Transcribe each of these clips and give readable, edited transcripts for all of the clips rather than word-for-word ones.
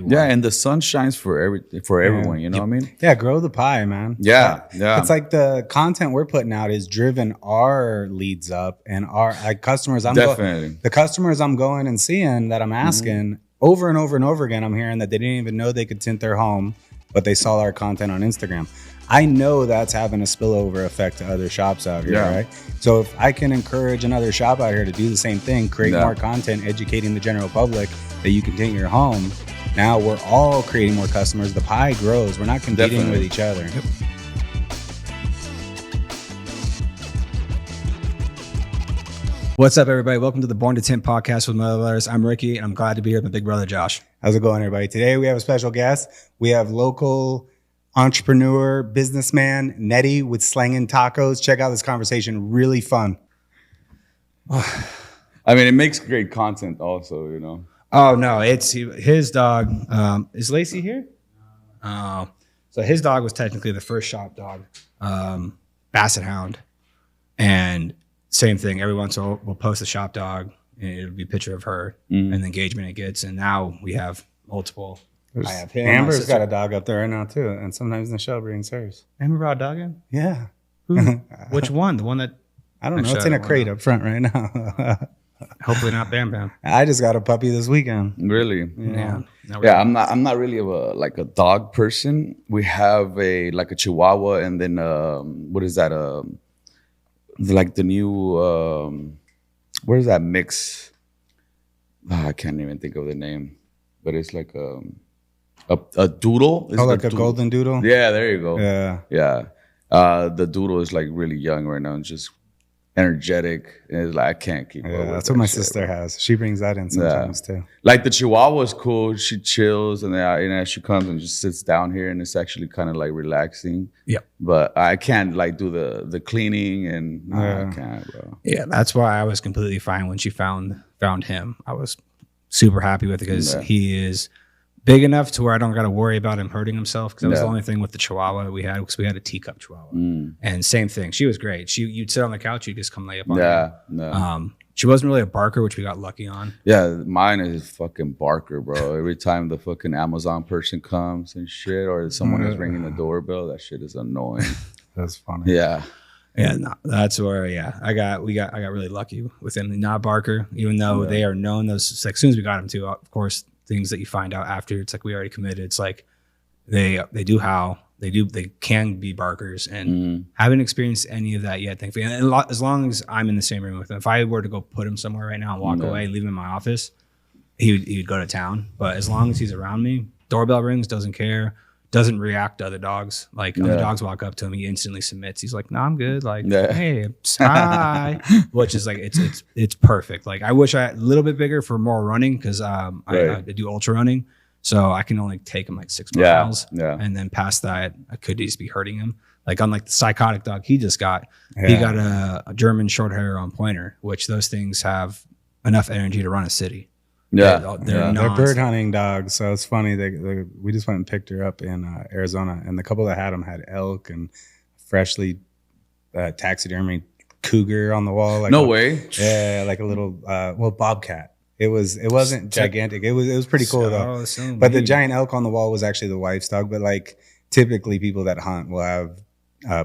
everyone. Yeah, and the sun shines for everyone. You know what I mean? Yeah, grow the pie, man. Yeah. It's like the content we're putting out is driven our leads up and our customers. The customers I'm going and seeing that I'm asking over and over and over again. I'm hearing that they didn't even know they could tint their home, but they saw our content on Instagram. I know that's having a spillover effect to other shops out here, right? So if I can encourage another shop out here to do the same thing, create more content, educating the general public that you can tint your home, now we're all creating more customers. The pie grows. We're not competing with each other. Yep. What's up, everybody? Welcome to the Born to Tint podcast with Mother Letters. I'm Ricky, and I'm glad to be here with my big brother, Josh. How's it going, everybody? Today, we have a special guest. We have local entrepreneur, businessman, Nery with Slanging Tacos. Check out this conversation. Really fun. I mean, it makes great content also, you know. Oh, no. It's his dog. Is Lacey here? So his dog was technically the first shop dog, Basset Hound. And same thing. Every once in a while, we'll post a shop dog, and it'll be a picture of her and the engagement it gets. And now we have multiple. I have him. Amber's got a dog up there right now too, and sometimes Michelle brings hers. Amber brought a dog in? Yeah. Who? Which one? The one that I don't know. It's in a crate up front right now. Hopefully not Bam Bam. I just got a puppy this weekend. Really? Yeah. I'm not really a dog person. We have a Chihuahua, and then what is that? Like the new what is that mix? I can't even think of the name, but it's like a doodle. It's like a golden doodle? Yeah, there you go. Yeah. The doodle is like really young right now and just energetic. And it's like I can't keep up with that's what my sister has. She brings that in sometimes too. Like the Chihuahua is cool. She chills and then she comes and just sits down here and it's actually kind of like relaxing. Yeah. But I can't like do the cleaning and I can't, bro. Yeah, that's why I was completely fine when she found him. I was super happy with it because he is big enough to where I don't got to worry about him hurting himself. Because that was the only thing with the Chihuahua we had, because we had a teacup Chihuahua. And same thing. She was great. You'd sit on the couch, you'd just come lay up on her. She wasn't really a barker, which we got lucky on. Yeah, mine is fucking barker, bro. Every time the fucking Amazon person comes and shit, or someone is ringing the doorbell, that shit is annoying. That's funny. Yeah. Yeah, no, that's where I got really lucky with him. Not barker, even though they are known. Those like, as soon as we got him to, of course, things that you find out after, it's like we already committed. It's like they do howl, they can be barkers, and haven't experienced any of that yet, thankfully. And as long as I'm in the same room with him, if I were to go put him somewhere right now and walk away and leave him in my office, he'd go to town. But as long as he's around me, doorbell rings, doesn't care. Doesn't react to other dogs. Like other dogs walk up to him, he instantly submits. He's like, "No, I'm good." Like, "Hey, hi," which is like it's perfect. Like, I wish I had a little bit bigger for more running because I do ultra running, so I can only take him like 6 miles, and then past that, I could just be hurting him. Like unlike the psychotic dog he just got, he got a German short hair on pointer, which those things have enough energy to run a city. They're bird hunting dogs, so it's funny. We just went and picked her up in Arizona, and the couple that had them had elk and freshly taxidermy cougar on the wall. Like no way. Yeah, like a little bobcat. It wasn't gigantic. It was pretty cool though. But the giant elk on the wall was actually the wife's dog. But like typically people that hunt will have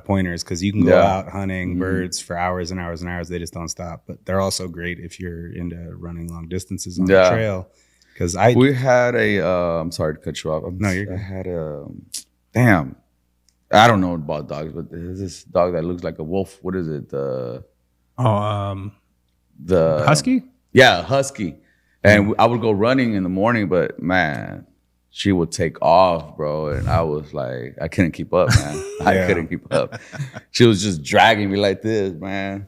pointers because you can go out hunting birds for hours and hours and hours. They just don't stop. But they're also great if you're into running long distances on the trail. Because we had I'm sorry to cut you off. No, you're good. I had I don't know about dogs, but there's this dog that looks like a wolf. What is it? The husky. Yeah, husky. And I would go running in the morning, but man, she would take off, bro. And I was like, I couldn't keep up, man. I couldn't keep up. She was just dragging me like this, man.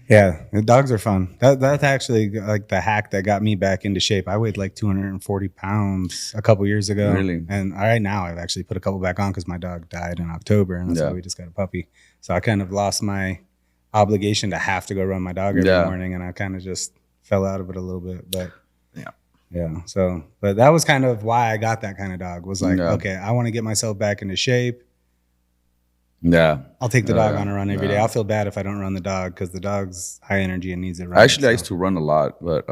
Yeah, the dogs are fun. That's actually like the hack that got me back into shape. I weighed like 240 pounds a couple years ago. Really? And right now I've actually put a couple back on because my dog died in October. And that's why we just got a puppy. So I kind of lost my obligation to have to go run my dog every morning. And I kind of just fell out of it a little bit. But yeah. So, but that was kind of why I got that kind of dog. Was like, okay, I want to get myself back into shape. Yeah. I'll take the dog on a run every day. I'll feel bad if I don't run the dog because the dog's high energy and needs it. Actually, I used to run a lot, but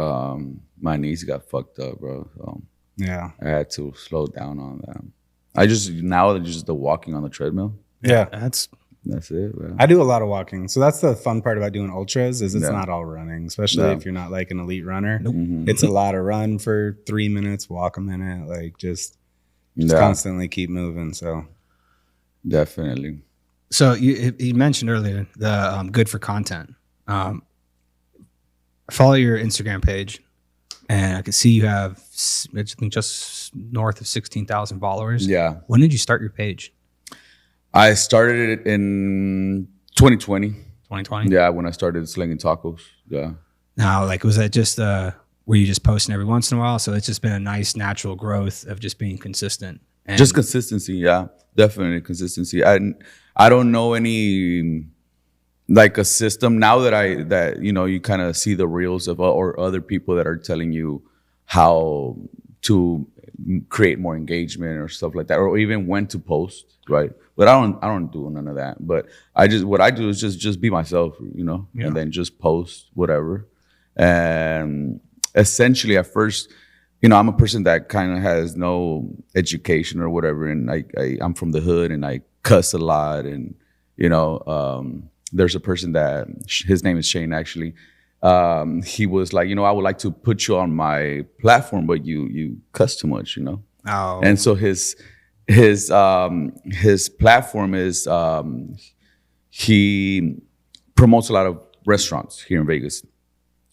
my knees got fucked up, bro. So Yeah. I had to slow down on that. Just the walking on the treadmill. Yeah. That's it, man. I do a lot of walking. So that's the fun part about doing ultras is it's not all running, especially if you're not like an elite runner. Nope. It's a lot of run for 3 minutes, walk a minute, like just constantly keep moving. So definitely. So you mentioned earlier the good for content. I follow your Instagram page, and I can see you have, I think, just north of 16,000 followers. Yeah. When did you start your page? I started it in 2020. 2020? Yeah, when I started slinging tacos. Yeah. Now, like, was that just, were you just posting every once in a while? So it's just been a nice natural growth of just being consistent. And just consistency, yeah. Definitely consistency. I don't know any like a system now that you kind of see the reels of or other people that are telling you how to create more engagement or stuff like that, or even when to post, right? But I don't do none of that. But what I do is just be myself, and then just post whatever. And essentially at first, I'm a person that kind of has no education or whatever, and I'm from the hood and I cuss a lot, and there's a person that his name is Shane actually. He was like, I would like to put you on my platform, but you cuss too much, Oh. And so his platform is he promotes a lot of restaurants here in Vegas,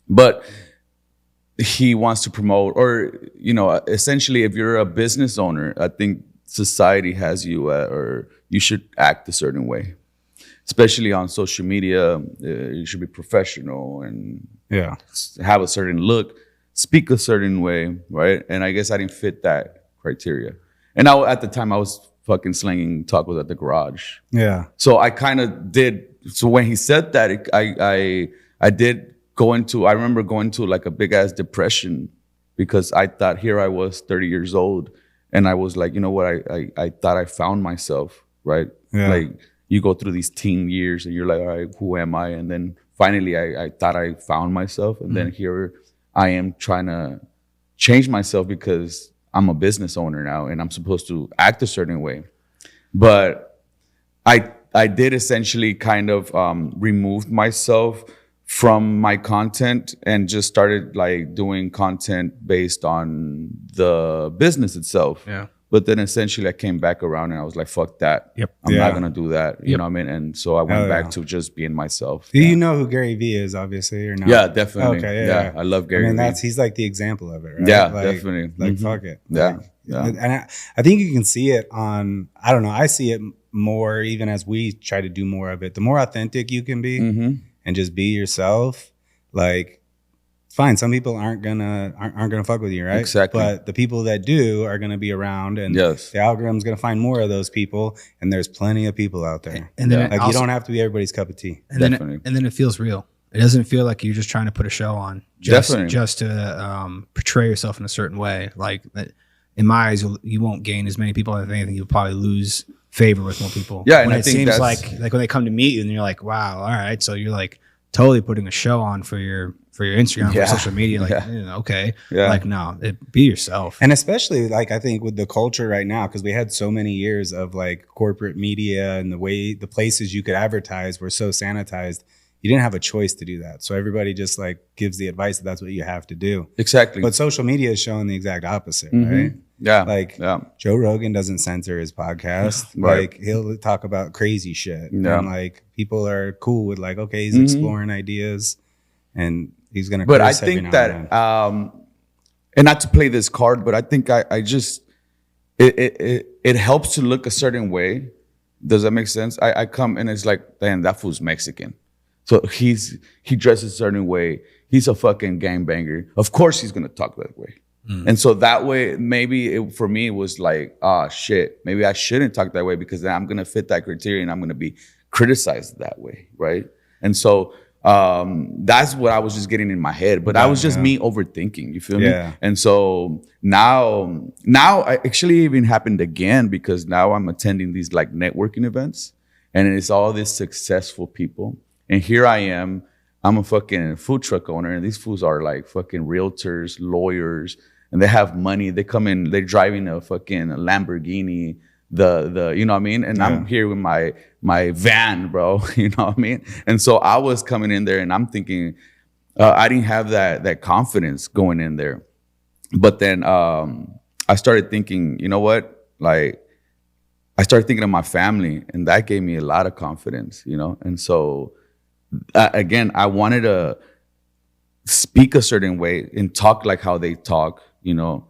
but he wants to promote, or essentially, if you're a business owner, I think society has you or you should act a certain way. Especially on social media, you should be professional and have a certain look, speak a certain way, right? And I guess I didn't fit that criteria. And at the time, I was fucking slanging tacos at the garage. Yeah. So I kind of did. So when he said that, I did go into. I remember going to like a big ass depression because I thought here I was 30 years old, and I was like, you know what? I thought I found myself, right? Yeah. Like. You go through these teen years and you're like, all right, who am I? And then finally I thought I found myself. And then here I am trying to change myself because I'm a business owner now and I'm supposed to act a certain way. But I did essentially kind of remove myself from my content and just started like doing content based on the business itself. Yeah. But then essentially I came back around and I was like, fuck that. Yep. I'm not going to do that. You know what I mean? And so I went back to just being myself. Do you know who Gary Vee is, obviously, or not? Yeah, definitely. Okay, yeah. I love Gary Vee. He's like the example of it, right? Yeah, like, definitely. Like, fuck it. Yeah. And I think you can see it on, I don't know, I see it more even as we try to do more of it. The more authentic you can be and just be yourself, like, fine, some people aren't gonna fuck with you, right? Exactly. But the people that do are gonna be around, and the algorithm's gonna find more of those people. And there's plenty of people out there. And then like you don't have to be everybody's cup of tea. And then it feels real. It doesn't feel like you're just trying to put a show on, just to portray yourself in a certain way. Like in my eyes, you won't gain as many people. If anything, you'll probably lose favor with more people. Yeah, and it seems like when they come to meet you, and you're like, wow, all right, so you're like totally putting a show on for your Instagram, for social media, like, okay. Like, no, be yourself. And especially like, I think with the culture right now, because we had so many years of like corporate media and the places you could advertise were so sanitized, you didn't have a choice to do that. So everybody just like gives the advice that that's what you have to do. Exactly. But social media is showing the exact opposite, right? Yeah. Like Joe Rogan doesn't censor his podcast. Right. Like he'll talk about crazy shit. Yeah. And like people are cool with like, okay, he's exploring ideas and he's going to. But I think that, and not to play this card, but I think I just, it helps to look a certain way. Does that make sense? I come and it's like, damn, that fool's Mexican. So he dresses a certain way. He's a fucking gangbanger. Of course he's going to talk that way. And so that way, maybe for me, it was like, shit, maybe I shouldn't talk that way because then I'm going to fit that criteria and I'm going to be criticized that way, right? And so that's what I was just getting in my head. But that was just me overthinking, you feel me? And so now I actually even happened again because now I'm attending these like networking events and it's all these successful people. And here I am, I'm a fucking food truck owner and these fools are like fucking realtors, lawyers, and they have money. They come in, they're driving a fucking Lamborghini, the you know what I mean? And I'm here with my van, bro. You know what I mean? And so I was coming in there and I'm thinking, I didn't have that confidence going in there. But then I started thinking, you know what? Like, I started thinking of my family, and that gave me a lot of confidence, you know? And so, again, I wanted to speak a certain way and talk like how they talk, you know?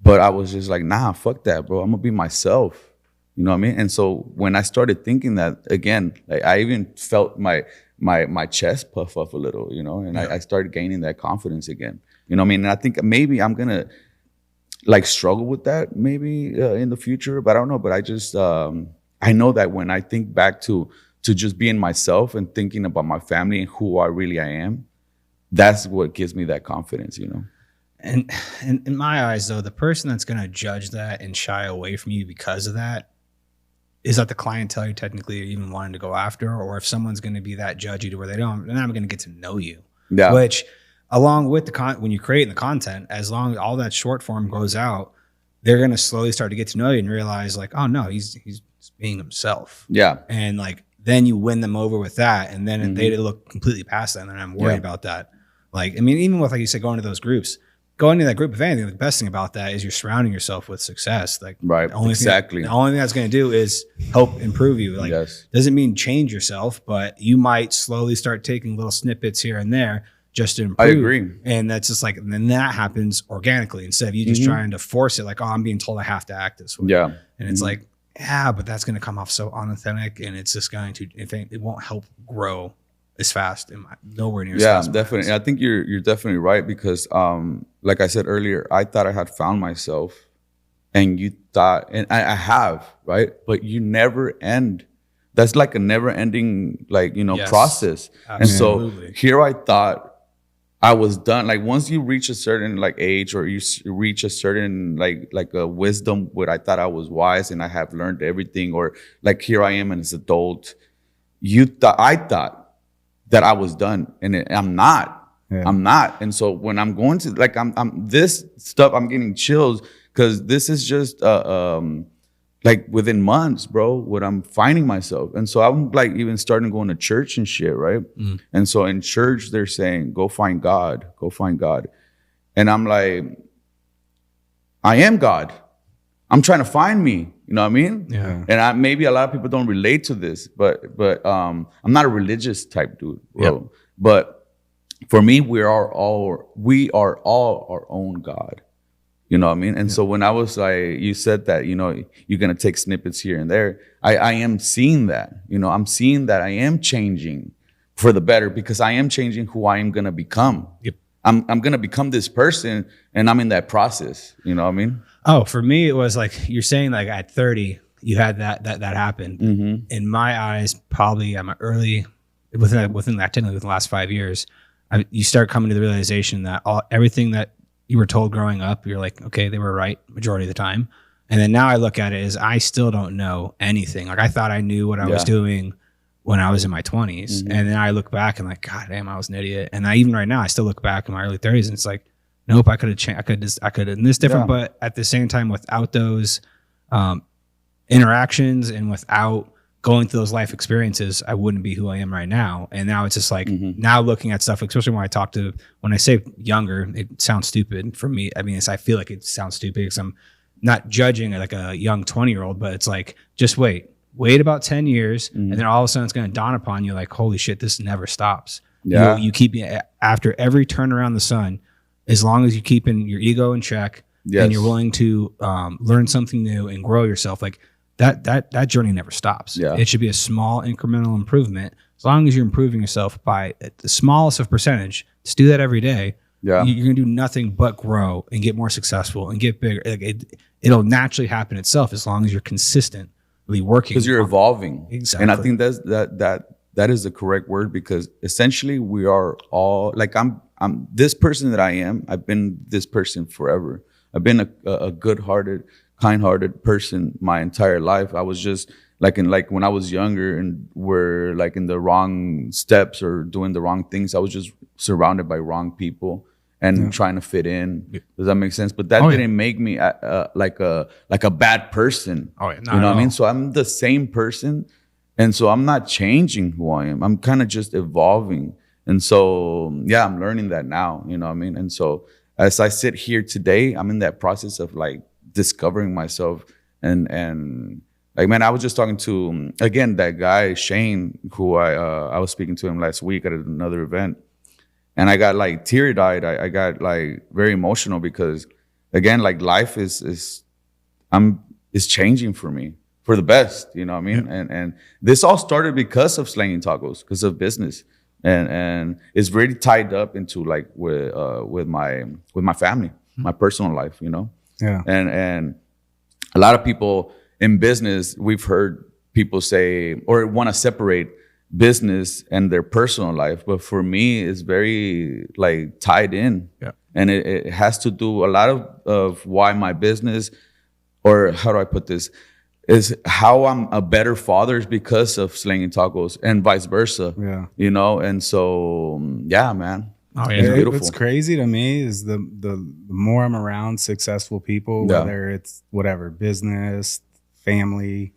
But I was just like, nah, fuck that, bro. I'm gonna be myself. You know what I mean? And so when I started thinking that, again, like I even felt my chest puff up a little, you know? And I started gaining that confidence again. You know what I mean? And I think maybe I'm gonna like struggle with that maybe in the future, but I don't know. But I just I know that when I think back to just being myself and thinking about my family and who I really am, that's what gives me that confidence, you know. And in my eyes, though, the person that's going to judge that and shy away from you because of that is that the clientele you technically even wanting to go after, or if someone's going to be that judgy to where they're not going to get to know you. Yeah. Which, along with when you're creating the content, as long as all that short form goes out, they're going to slowly start to get to know you and realize like, oh no, he's being himself. Yeah. And like, then you win them over with that. And then they look completely past that. And then I'm worried about that. Like, I mean, even with, like you said, going to those groups, going to that group, if anything, the best thing about that is you're surrounding yourself with success. Like, right. The only thing that's going to do is help improve you. Like, doesn't mean change yourself, but you might slowly start taking little snippets here and there just to improve. I agree. And that's just like, and then that happens organically instead of you just trying to force it. Like, oh, I'm being told I have to act this way. Yeah. And it's like, yeah, but that's going to come off so unauthentic, and it's just going to, it won't help grow as fast and nowhere near as fast. Yeah, definitely. I think you're definitely right because, like I said earlier, I thought I had found myself, and you thought, and I have, right? But you never end. That's like a never ending, like, you know, process. Absolutely. And so here I thought I was done. Like once you reach a certain like age, or you reach a certain like a wisdom where I thought I was wise and I have learned everything, or like here I am as an adult, I thought that I was done, and I'm not. Yeah. I'm not. And so when I'm going to like I'm this stuff, I'm getting chills because this is just like within months, bro, what I'm finding myself. And so I'm like even starting going to church and shit, right? And so in church, they're saying, go find God. And I'm like, I am God. I'm trying to find me. You know what I mean? Yeah. And maybe a lot of people don't relate to this, but I'm not a religious type dude, bro. Yep. But for me, we are all our own God. You know what I mean? And so when I was like, you said that, you know, you're going to take snippets here and there. I am seeing that, you know, I'm seeing that I am changing for the better because I am changing who I am going to become. Yep. I'm going to become this person, and I'm in that process. You know what I mean? Oh, for me, it was like you're saying like at 30, you had that happen. In my eyes, probably I'm early within that, technically within the last 5 years, you start coming to the realization that everything that you were told growing up, you're like, okay, they were right majority of the time. And then now I look at it as I still don't know anything. Like I thought I knew what I was doing when I was in my 20s. And then I look back and like, God damn, I was an idiot. And even right now, I still look back in my early 30s and it's like, nope, I could have changed. I could have done this different. But at the same time, without those interactions and without going through those life experiences, I wouldn't be who I am right now. And now it's just like now looking at stuff, especially when I say younger, it sounds stupid for me. I mean, I feel like it sounds stupid because I'm not judging like a young 20-year-old, but it's like, just wait about 10 years. And then all of a sudden it's going to dawn upon you like, holy shit, this never stops. Yeah. You keep after every turn around the sun, as long as you keeping your ego in check and you're willing to learn something new and grow yourself, like that journey never stops. Yeah. It should be a small incremental improvement. As long as you're improving yourself by the smallest of percentage, just do that every day. Yeah. You're going to do nothing but grow and get more successful and get bigger. Like it'll naturally happen itself as long as you're consistently working. Because you're evolving. Exactly. And I think that is the correct word, because essentially we are all like, I'm this person that I am. I've been this person forever. I've been a good-hearted, kind-hearted person my entire life. I was just like when I was younger and were like in the wrong steps or doing the wrong things, I was just surrounded by wrong people. and trying to fit in. Does that make sense? But that didn't make me like a bad person. Oh, you know what I mean? So I'm the same person, and so I'm not changing who I am. I'm kind of just evolving. And so I'm learning that now. You know what I mean? And so as I sit here today, I'm in that process of like discovering myself and like, man, I was just talking to again that guy Shane, who I was speaking to him last week at another event. And I got like teary-eyed. I got like very emotional because, again, like life is changing for me for the best. You know what I mean? Yeah. And this all started because of Slanging Tacos, because of business, and it's really tied up into like with my family, my personal life. You know? Yeah. And a lot of people in business, we've heard people say or want to separate business and their personal life, but for me it's very like tied in. And it has to do a lot of why my business, or how do I put this, is how I'm a better father is because of Slanging Tacos, and vice versa. You know, and so man. It's beautiful. What's crazy to me is the more I'm around successful people, whether it's whatever, business, family,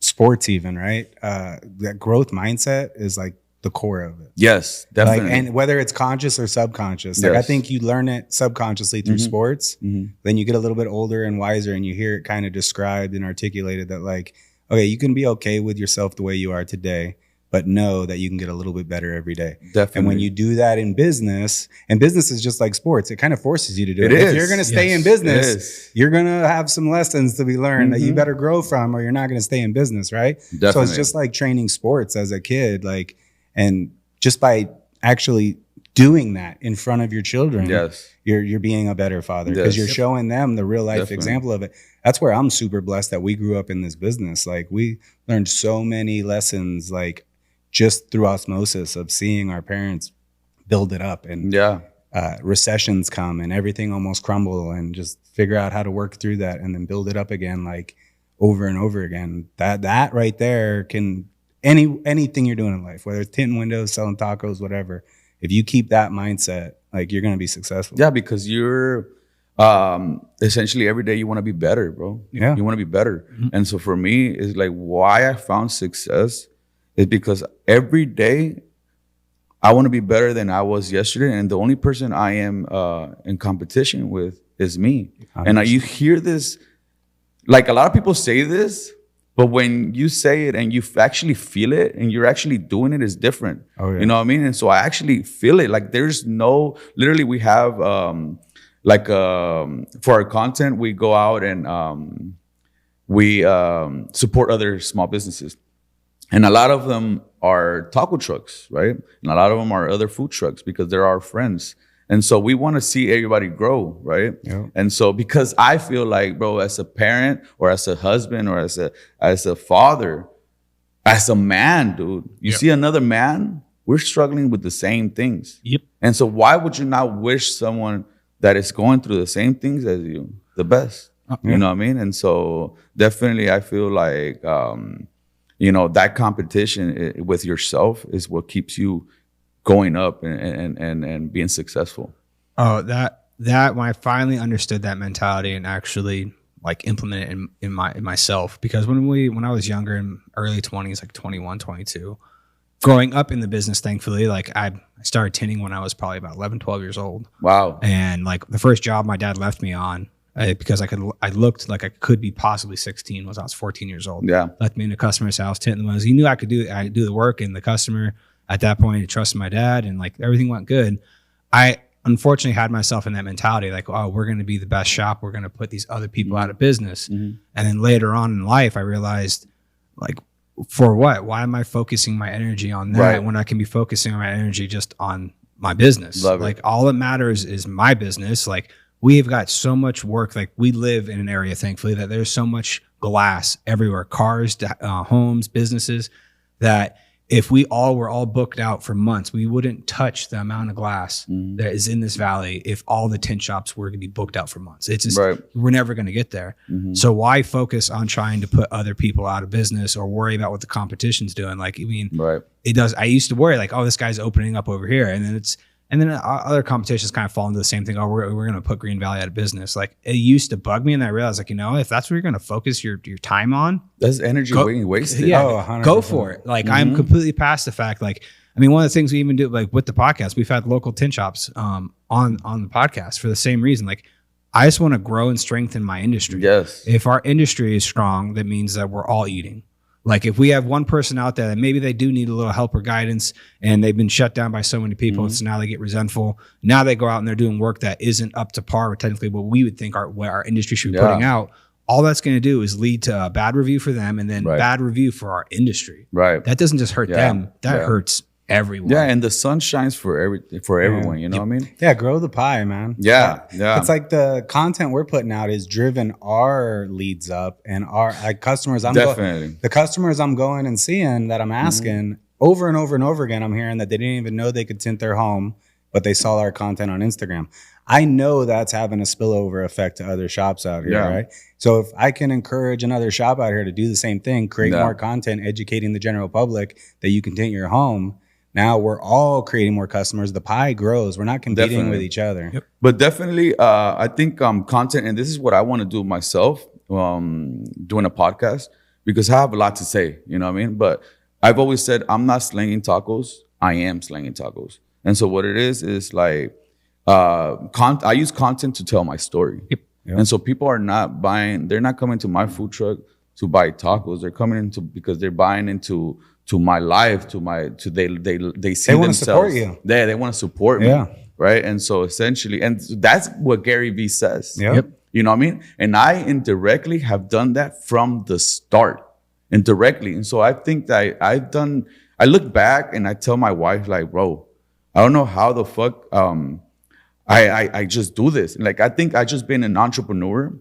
sports even, right? That growth mindset is like the core of it. Yes, definitely. Like, and whether it's conscious or subconscious, like I think you learn it subconsciously through sports. Then you get a little bit older and wiser, and you hear it kind of described and articulated that like, okay, you can be okay with yourself the way you are today, but know that you can get a little bit better every day. Definitely. And when you do that in business, and business is just like sports, it kind of forces you to do it. If you're going to stay in business, you're going to have some lessons to be learned that you better grow from, or you're not going to stay in business, right? Definitely. So it's just like training sports as a kid, like, and just by actually doing that in front of your children, you're being a better father because you're showing them the real life example of it. That's where I'm super blessed that we grew up in this business. Like we learned so many lessons, like just through osmosis of seeing our parents build it up, and recessions come and everything almost crumble, and just figure out how to work through that and then build it up again, like over and over again. That right there can anything you're doing in life, whether it's tinting windows, selling tacos, whatever. If you keep that mindset, like you're going to be successful. Yeah, because you're essentially every day you want to be better, bro. Yeah, you want to be better. And so for me, it's like why I found success is because every day I want to be better than I was yesterday. And the only person I am in competition with is me. And you hear this, like a lot of people say this, but when you say it and you actually feel it and you're actually doing it, it's different. You know what I mean? And so I actually feel it. Like there's literally we have for our content, we go out and we support other small businesses. And a lot of them are taco trucks, right? And a lot of them are other food trucks because they're our friends. And so we want to see everybody grow, right? And so because I feel like, bro, as a parent or as a husband or as a father, as a man, dude, you see another man, we're struggling with the same things. And so why would you not wish someone that is going through the same things as you the best? You know what I mean? And so definitely I feel like that competition with yourself is what keeps you going up and being successful. Oh, that when I finally understood that mentality and actually like implement it in myself, because when I was younger, in early 20s, like 21, 22, growing up in the business, thankfully, like I started tinting when I was probably about 11, 12 years old. Wow. And like the first job my dad left me on, because I looked like I could be possibly 16 was I was 14 years old. Left me in a customer's house, tinting the windows. He knew I could do the work, and the customer at that point trusted my dad, and like everything went good. I unfortunately had myself in that mentality, like, oh, we're going to be the best shop. We're going to put these other people out of business. And then later on in life, I realized, like, for what? Why am I focusing my energy on that when I can be focusing my energy just on my business? Like all that matters is my business. Like we've got so much work. Like we live in an area, thankfully, that there's so much glass everywhere, cars, homes, businesses, that if we were all booked out for months, we wouldn't touch the amount of glass that is in this valley if all the tint shops were going to be booked out for months. It's just, we're never going to get there. So why focus on trying to put other people out of business or worry about what the competition's doing? Like, I mean, it does. I used to worry like, oh, this guy's opening up over here. And then And then other competitions kind of fall into the same thing. Oh, we're going to put Green Valley out of business. Like it used to bug me, and I realized, like, if that's what you're going to focus your time on, that's energy being wasted. Yeah, go for it. Like I'm completely past the fact. Like, I mean, one of the things we even do, like with the podcast, we've had local tin shops on the podcast for the same reason. Like, I just want to grow and strengthen my industry. Yes. If our industry is strong, that means that we're all eating. Like if we have one person out there that maybe they do need a little help or guidance and they've been shut down by so many people, so now they get resentful. Now they go out and they're doing work that isn't up to par with technically what we would think what our industry should be putting out. All that's going to do is lead to a bad review for them and then bad review for our industry. Right. That doesn't just hurt them. That hurts everyone. Yeah, and the sun shines for everyone. You know what I mean? Yeah, grow the pie, man. Yeah. It's like the content we're putting out is driven our leads up, and our customers. The customers I'm going and seeing that I'm asking over and over and over again. I'm hearing that they didn't even know they could tint their home, but they saw our content on Instagram. I know that's having a spillover effect to other shops out here, right? So if I can encourage another shop out here to do the same thing, create more content, educating the general public that you can tint your home. Now we're all creating more customers. The pie grows. We're not competing with each other. Yep. But definitely, I think content, and this is what I want to do myself, doing a podcast, because I have a lot to say, you know what I mean? But I've always said, I'm not slanging tacos. I am slanging tacos. And so what it is like, I use content to tell my story. Yep. And so people are not buying, they're not coming to my food truck to buy tacos. They're coming into, because they're buying into my life, they see want themselves. To support you. They want to support me, right? And so essentially, and that's what Gary Vee says. Yep. You know what I mean? And I indirectly have done that from the start, indirectly. And so I think that I look back and I tell my wife, like, bro, I don't know how the fuck I just do this. Like, I think I just been an entrepreneur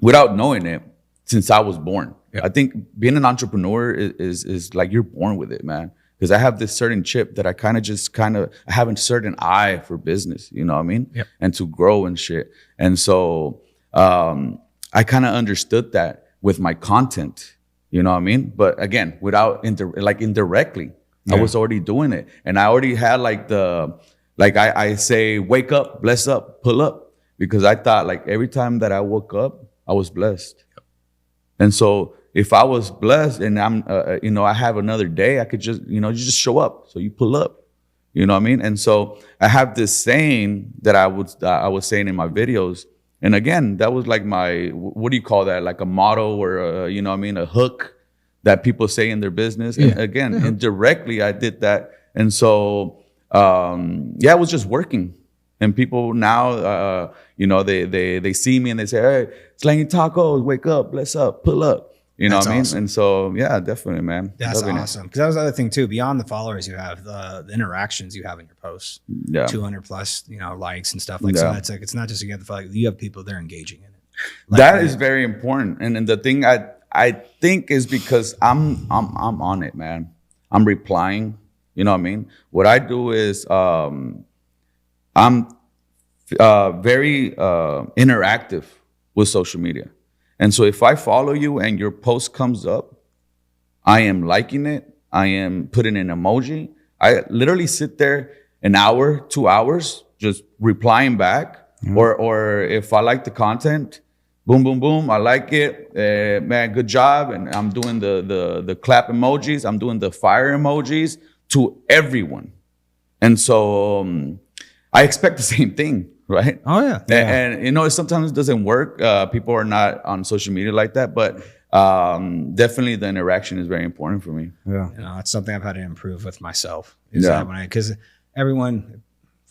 without knowing it since I was born. Yeah. I think being an entrepreneur is like you're born with it, man. Because I have this certain chip that I I have a certain eye for business, you know what I mean? Yep. And to grow and shit. And so I kind of understood that with my content, you know what I mean? But again, without indirectly, I was already doing it. And I already had I say, wake up, bless up, pull up. Because I thought like every time that I woke up, I was blessed. Yep. And so if I was blessed and I'm, I have another day, I could just, you just show up. So you pull up, you know what I mean? And so I have this saying that I was saying in my videos. And again, that was like my, what do you call that? Like a motto or, a hook that people say in their business. Yeah. And again, indirectly, I did that. And so, it was just working. And people now, they see me and they say, hey, slanging tacos, wake up, bless up, pull up. You know what I mean? Awesome. And so, yeah, definitely, man. That's awesome. Because that was the other thing, too. Beyond the followers you have, the interactions you have in your posts. Yeah. 200 plus, likes and stuff. So that's like, it's not just you have people that are engaging in it. That is very important. And the thing I think is because I'm on it, man. I'm replying. You know what I mean? What I do is I'm very interactive with social media. And so if I follow you and your post comes up, I am liking it. I am putting an emoji. I literally sit there an hour, 2 hours, just replying back. Mm-hmm. Or if I like the content, boom, boom, boom, I like it. Man, good job. And I'm doing the clap emojis. I'm doing the fire emojis to everyone. And so I expect the same thing. Right? Oh, yeah. And sometimes it doesn't work. People are not on social media like that, but definitely the interaction is very important for me. Yeah. It's something I've had to improve with myself. Because everyone, for the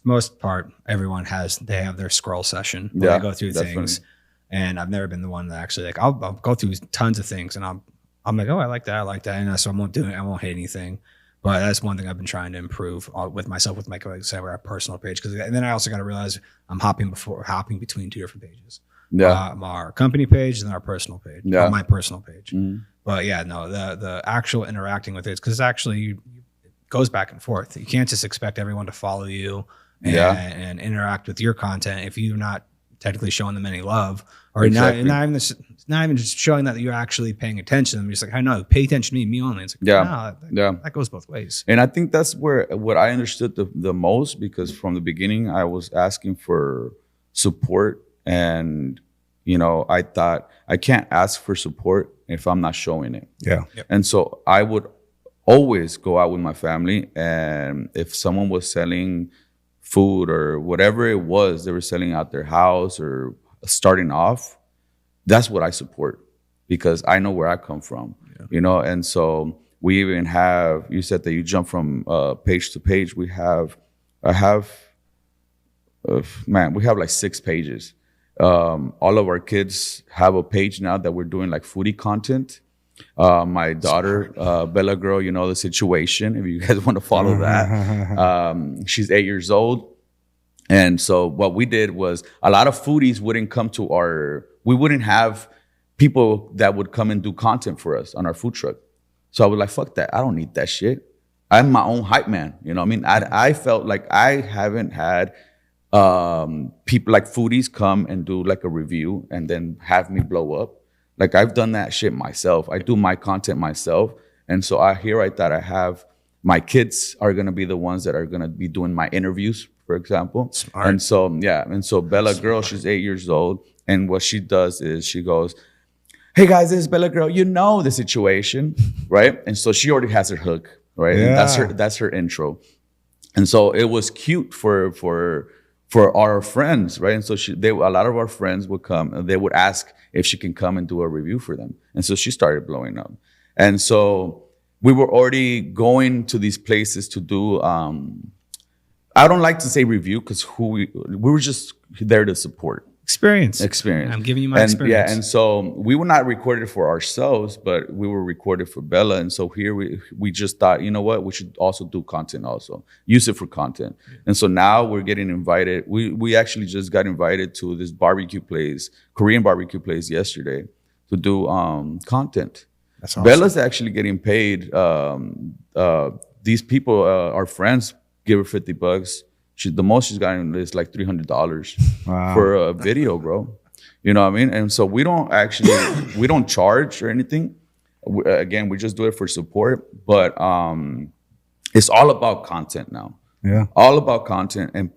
most part, everyone they have their scroll session where they go through things. And I've never been the one that actually I'll go through tons of things and I'm like, oh, I like that. And so I won't do it. I won't hate anything. But that's one thing I've been trying to improve with myself, with my our personal page. And then I also got to realize I'm hopping between two different pages. Yeah, our company page and then our personal page. Yeah, my personal page. Mm-hmm. But the actual interacting with it, because actually it goes back and forth. You can't just expect everyone to follow you and interact with your content if you're not technically showing them any love, or exactly. not even not even just showing that you're actually paying attention. I'm just like, I know, pay attention to me only. It's like, that goes both ways. And I think that's what I understood the most, because from the beginning I was asking for support, and I thought I can't ask for support if I'm not showing it. Yeah. Yep. And so I would always go out with my family, and if someone was selling food or whatever it was they were selling out their house or starting off, that's what I support, because I know where I come from. And so we even have, you said that you jump from page to page. We have like 6 pages. All of our kids have a page now that we're doing like foodie content. My daughter, Bella Girl, the situation, if you guys want to follow that. She's 8 years old. And so what we did was, a lot of foodies wouldn't come to we wouldn't have people that would come and do content for us on our food truck. So I was like, fuck that. I don't need that shit. I'm my own hype man. You know what I mean? I felt like I haven't had people like foodies come and do like a review and then have me blow up. Like, I've done that shit myself. I do my content myself. And so I thought I have, my kids are going to be the ones that are going to be doing my interviews, for example. Smart. And so Bella Girl, she's 8 years old. And what she does is she goes, hey guys, this is Bella Girl. You know the situation, right? And so she already has her hook, right? Yeah. And that's her intro. And so it was cute for our friends, right? And so a lot of our friends would come and they would ask if she can come and do a review for them. And so she started blowing up. And so we were already going to these places to do, I don't like to say review, because we were just there to support. Experience. I'm giving you my experience. Yeah, and so we were not recorded for ourselves, but we were recorded for Bella. And so here we just thought, you know what, we should also do content also. Use it for content. Yeah. And so now we're getting invited. We actually just got invited to this Korean barbecue place yesterday to do content. That's awesome. Bella's actually getting paid. These people, our friends, give her $50. The most she's gotten is like $300 for a video, bro. You know what I mean? And so we don't charge or anything. Again, we just do it for support. But it's all about content now. Yeah, all about content and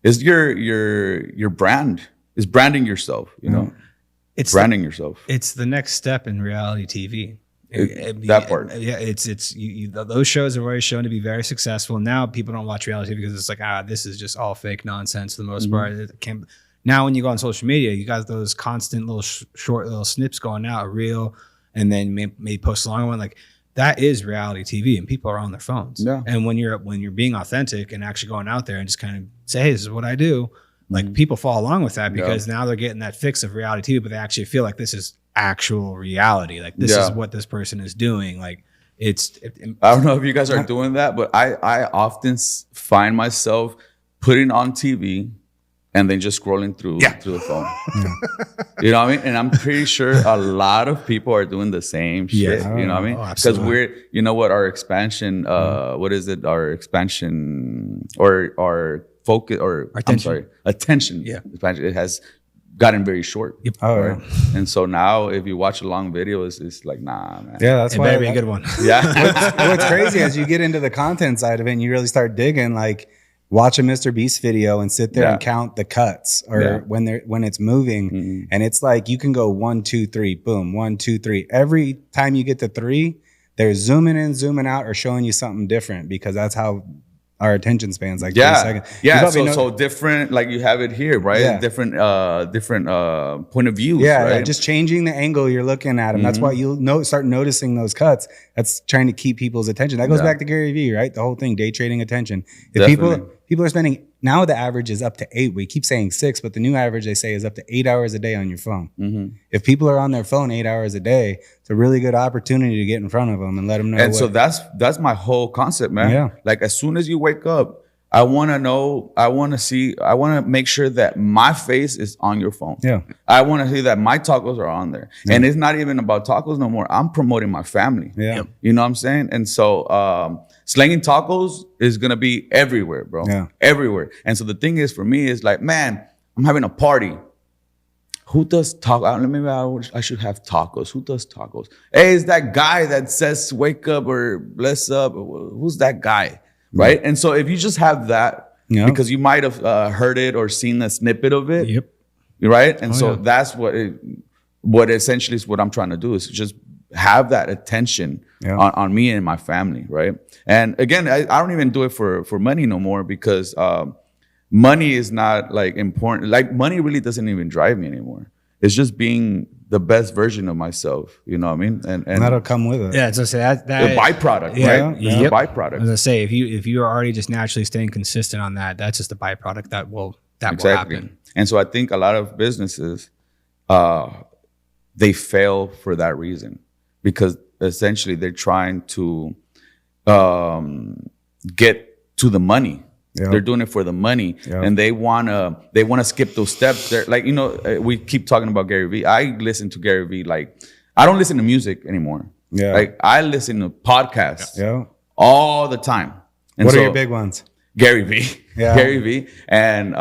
is your brand. Is branding yourself. It's branding yourself. It's the next step in reality TV. That part. Yeah, it's those shows are always shown to be very successful. Now people don't watch reality because it's like, this is just all fake nonsense for the most part. It can't. Now when you go on social media, you got those constant little short little snips going out, a reel, and then maybe post a long one. Like, that is reality TV, and people are on their phones. Yeah. And when you're being authentic and actually going out there and just kind of say, hey, this is what I do. Like, people follow along with that because now they're getting that fix of reality TV, but they actually feel like this is actual reality. Like, this is what this person is doing. Like, I don't know if you guys are doing that, but I often find myself putting on TV and then just scrolling through the phone. You know what I mean? And I'm pretty sure a lot of people are doing the same shit. You know what I mean? Because our expansion, what is it? Our expansion or our focus or attention. Yeah. Expansion, it has gotten very short. Yep. Right? And so now if you watch a long video, it's like, nah, man. Yeah, that's why better be a good one. Yeah. What's crazy as you get into the content side of it and you really start digging, like, watch a Mr. Beast video and sit there and count the cuts or when it's moving. And it's like, you can go 1, 2, 3, boom, 1, 2, 3. Every time you get to 3, they're zooming in, zooming out, or showing you something different, because that's how our attention spans, like 3 seconds. Yeah, so different, like you have it here, right? Yeah. Different point of view. Yeah, right? just changing the angle you're looking at them. That's why you'll start noticing those cuts. That's trying to keep people's attention. That goes back to Gary Vee, right? The whole thing, day trading attention. If people are spending, now the average is up to 8. We keep saying 6, but the new average they say is up to 8 hours a day on your phone. If people are on their phone 8 hours a day, it's a really good opportunity to get in front of them and let them know. And so that's my whole concept, man. Yeah. Like, as soon as you wake up, I want to know, I want to make sure that my face is on your phone. Yeah. I want to see that my tacos are on there. And it's not even about tacos no more. I'm promoting my family. Yeah. You know what I'm saying? And so Slanging Tacos is going to be everywhere, bro. Yeah. Everywhere. And so the thing is, for me, is like, man, I'm having a party. who does tacos? Maybe I should have tacos. Who does tacos? Hey, it's that guy that says wake up or bless up. Who's that guy? Right? And so if you just have that, because you might have heard it or seen a snippet of it. Yep. Right? And that's what essentially is what I'm trying to do, is just have that attention on me and my family, right? And again, I don't even do it for money no more, because money is not like important. Like money really doesn't even drive me anymore. It's just being the best version of myself. You know what I mean? And that'll come with it. Yeah, so say that the byproduct, right? Yeah. The byproduct. As I say, if you are already just naturally staying consistent on that, that's just a byproduct that will happen. And so I think a lot of businesses, they fail for that reason, because essentially they're trying to get to the money. Yep. They're doing it for the money, and they wanna skip those steps. They're like, we keep talking about Gary Vee. I listen to Gary Vee. Like, I don't listen to music anymore. Yeah, like I listen to podcasts all the time. And what are your big ones? Gary Vee, Gary Vee, and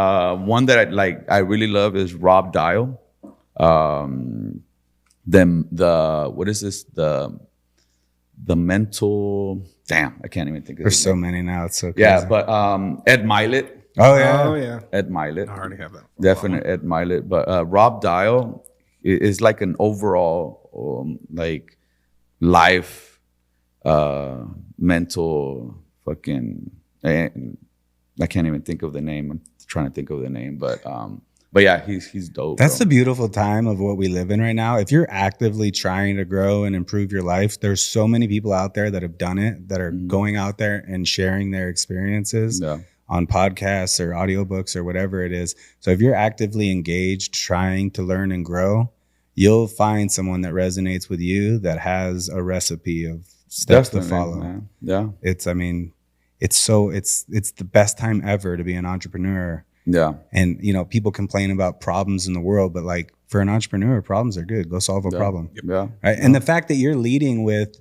one that I really love is Rob Dial. What is this? The mental. Damn, I can't even think of it. There's so many now. It's so crazy. Yeah, but Ed Milet. Oh yeah. Ed Milet. I already have that. Definitely Ed Milet. But Rob Dial is like an overall like life mental fucking. I can't even think of the name. I'm trying to think of the name, but yeah, he's dope. That's the beautiful time of what we live in right now. If you're actively trying to grow and improve your life, there's so many people out there that have done it, that are going out there and sharing their experiences on podcasts or audiobooks or whatever it is. So if you're actively engaged, trying to learn and grow, you'll find someone that resonates with you, that has a recipe of steps to follow. Man. Yeah. It's the best time ever to be an entrepreneur. Yeah. And, people complain about problems in the world, but like for an entrepreneur, problems are good. Go solve a problem. Yeah. Right. And the fact that you're leading with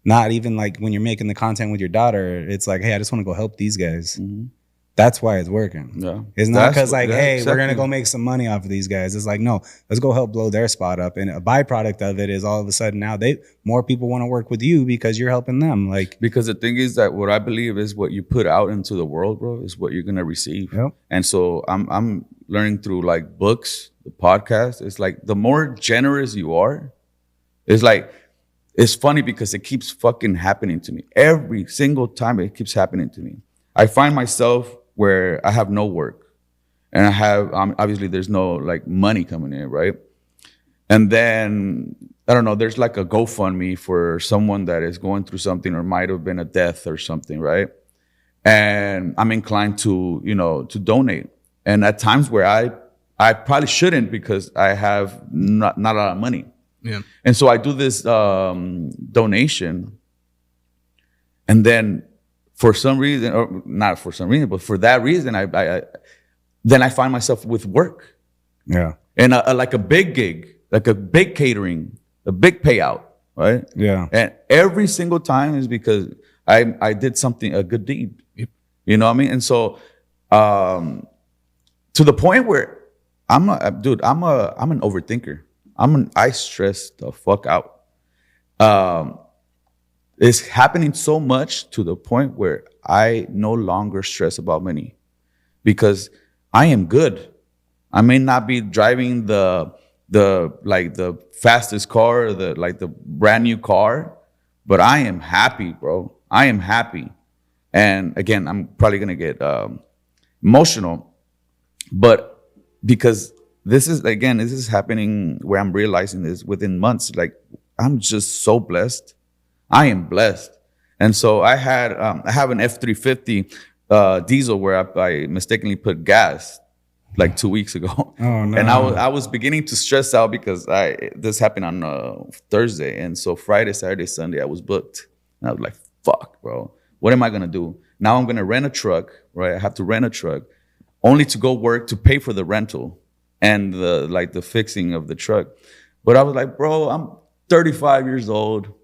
not even like when you're making the content with your daughter, it's like, hey, I just want to go help these guys. Mm-hmm. That's why it's working. Yeah. It's not because hey, we're going to go make some money off of these guys. It's like, no, let's go help blow their spot up. And a byproduct of it is all of a sudden now more people want to work with you because you're helping them. Like, because the thing is that what I believe is what you put out into the world, bro, is what you're going to receive. Yep. And so I'm learning through like books, the podcast. It's like the more generous you are, it's funny because it keeps fucking happening to me. Every single time it keeps happening to me. I find myself where I have no work, and I have obviously there's no like money coming in, right? And then I don't know, there's like a GoFundMe for someone that is going through something or might have been a death or something, right? And I'm inclined to to donate. And at times where I probably shouldn't, because I have not a lot of money. Yeah. And so I do this donation, and then for some reason, or not for some reason, but for that reason, then I find myself with work. Yeah. And like a big gig, like a big catering, a big payout, right? Yeah. And every single time is because I did something, a good deed. Yep. You know what I mean? And so to the point where I'm an overthinker. I stress the fuck out. It's happening so much to the point where I no longer stress about money, because I am good. I may not be driving the fastest car or the brand new car, but I am happy, bro. I am happy. And again, I'm probably gonna get emotional, but because this is happening where I'm realizing this within months. Like, I'm just so blessed. I am blessed. And so I have an F-350 diesel where I mistakenly put gas like 2 weeks ago. Oh, no. And I was beginning to stress out because this happened on Thursday. And so Friday, Saturday, Sunday, I was booked. And I was like, fuck, bro. What am I going to do? Now I'm going to rent a truck, right? I have to rent a truck only to go work to pay for the rental and the fixing of the truck. But I was like, bro, I'm 35 years old.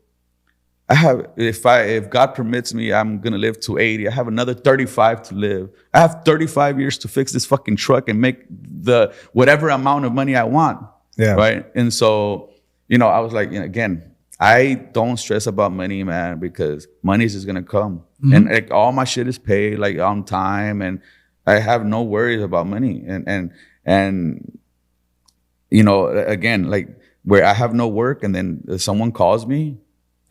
If God permits me, I'm gonna live to 80. I have another 35 to live. I have 35 years to fix this fucking truck and make the whatever amount of money I want. Yeah. Right. And so, you know, I was like, you know, again, I don't stress about money, man, because money is just gonna come, and like all my shit is paid like on time, and I have no worries about money. And you know, again, like where I have no work, and then someone calls me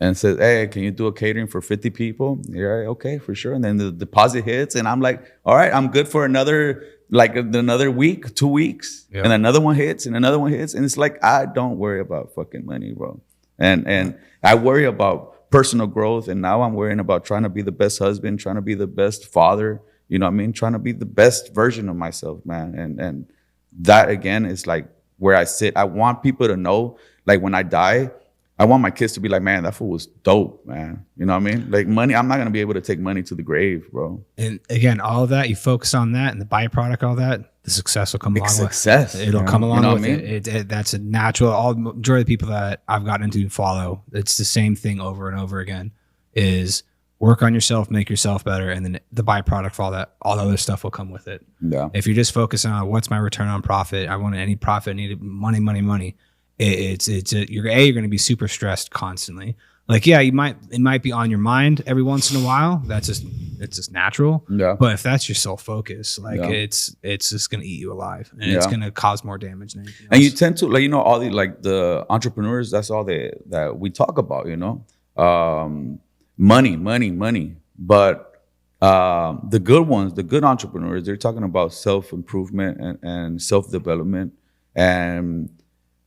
and says, "Hey, can you do a catering for 50 people?" Yeah, okay, for sure. And then the deposit hits, and I'm like, "All right, I'm good for another week, 2 weeks," and another one hits, and another one hits, and it's like I don't worry about fucking money, bro. And I worry about personal growth, and now I'm worrying about trying to be the best husband, trying to be the best father, you know what I mean? Trying to be the best version of myself, man. And that again is like where I sit. I want people to know, like when I die, I want my kids to be like, man, that fool was dope, man. You know what I mean? Like money, I'm not going to be able to take money to the grave, bro. And again, all of that, you focus on that and the byproduct, all that, the success will come along with it. It'll come along with it. That's a natural, all majority of the people that I've gotten into follow, it's the same thing over and over again, is work on yourself, make yourself better. And then the byproduct for all that, all the other stuff will come with it. Yeah. If you're just focusing on what's my return on profit, I want any profit, needed money. You're going to be super stressed constantly. Like, yeah, it might be on your mind every once in a while. It's just natural. Yeah. But if that's your sole focus, like it's just going to eat you alive, and it's going to cause more damage than anything else. And you tend to, like, you know, all the entrepreneurs, that's all that we talk about, you know, money. But the good ones, the good entrepreneurs, they're talking about self-improvement and self-development, and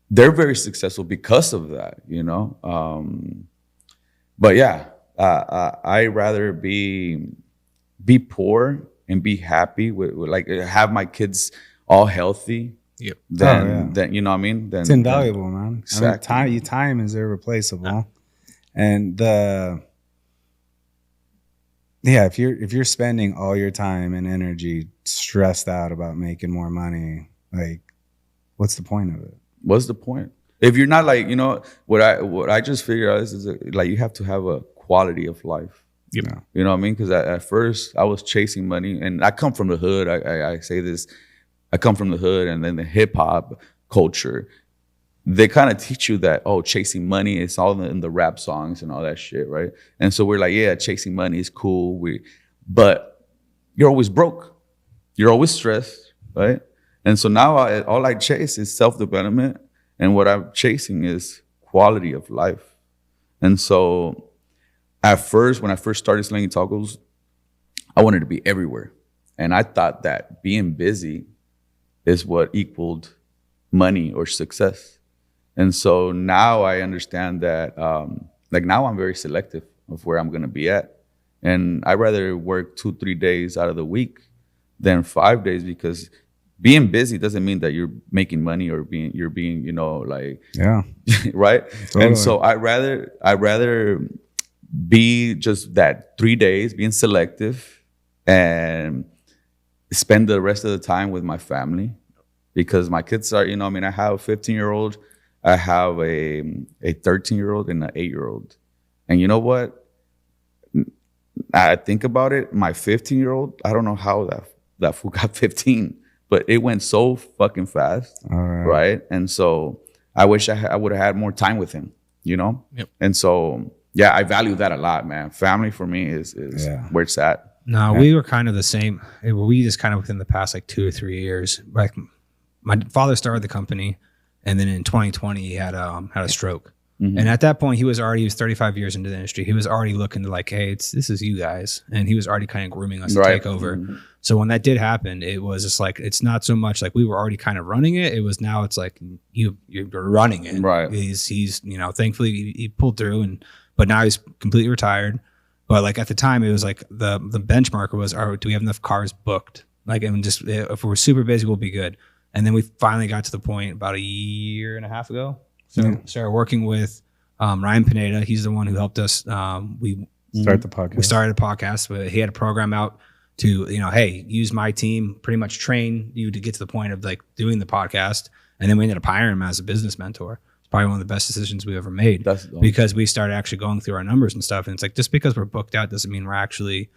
they're very successful because of that, you know. But yeah, I rather be poor and be happy with like have my kids all healthy. Yep. Then you know what I mean. It's invaluable, man. Exactly. I mean, time is irreplaceable, and if you're spending all your time and energy stressed out about making more money, like, what's the point of it? What's the point? If you're not like, you know, what I just figured out is like you have to have a quality of life. Yep. You know what I mean? Because at first I was chasing money, and I come from the hood. I say this, I come from the hood, and then the hip hop culture, they kind of teach you that, oh, chasing money, it's all in the rap songs and all that shit, right? And so we're like, yeah, chasing money is cool. But you're always broke. You're always stressed, right? And so now all I chase is self-development, and what I'm chasing is quality of life. And so at first, when I first started slanging tacos, I wanted to be everywhere. And I thought that being busy is what equaled money or success. And so now I understand that, like now I'm very selective of where I'm going to be at. And I'd rather work 2-3 days out of the week than 5 days, because being busy doesn't mean that you're making money or you're being, you know, like, right. Totally. And so I'd rather be just that 3 days, being selective, and spend the rest of the time with my family, because my kids are, you know, I mean, I have a 15-year-old, I have a 13-year-old and an 8-year-old. And you know what? I think about it, my 15-year-old, I don't know how that fool got 15. But it went so fucking fast, right? And so I wish I would have had more time with him, you know? Yep. And so, yeah, I value that a lot, man. Family for me is where it's at. No, we were kind of the same. We just kind of within the past like 2 or 3 years. Like my father started the company, and then in 2020 he had a stroke. Mm-hmm. And at that point, he was 35 years into the industry. He was already looking to like, hey, this is you guys. And he was already kind of grooming us to take over. Mm-hmm. So when that did happen, it was just like, it's not so much like we were already kind of running it. It was now it's like you're running it. Right. He's you know, thankfully he pulled through, but now he's completely retired. But like at the time, it was like the benchmark was, do we have enough cars booked? Like, and just if we're super busy, we'll be good. And then we finally got to the point about a year and a half ago. So started working with Ryan Pineda. He's the one who helped us. We started the podcast. We started a podcast, but he had a program out to, you know, hey, use my team, pretty much train you to get to the point of like doing the podcast. And then we ended up hiring him as a business mentor. It's probably one of the best decisions we ever made, because we started actually going through our numbers and stuff. And it's like, just because we're booked out doesn't mean we're actually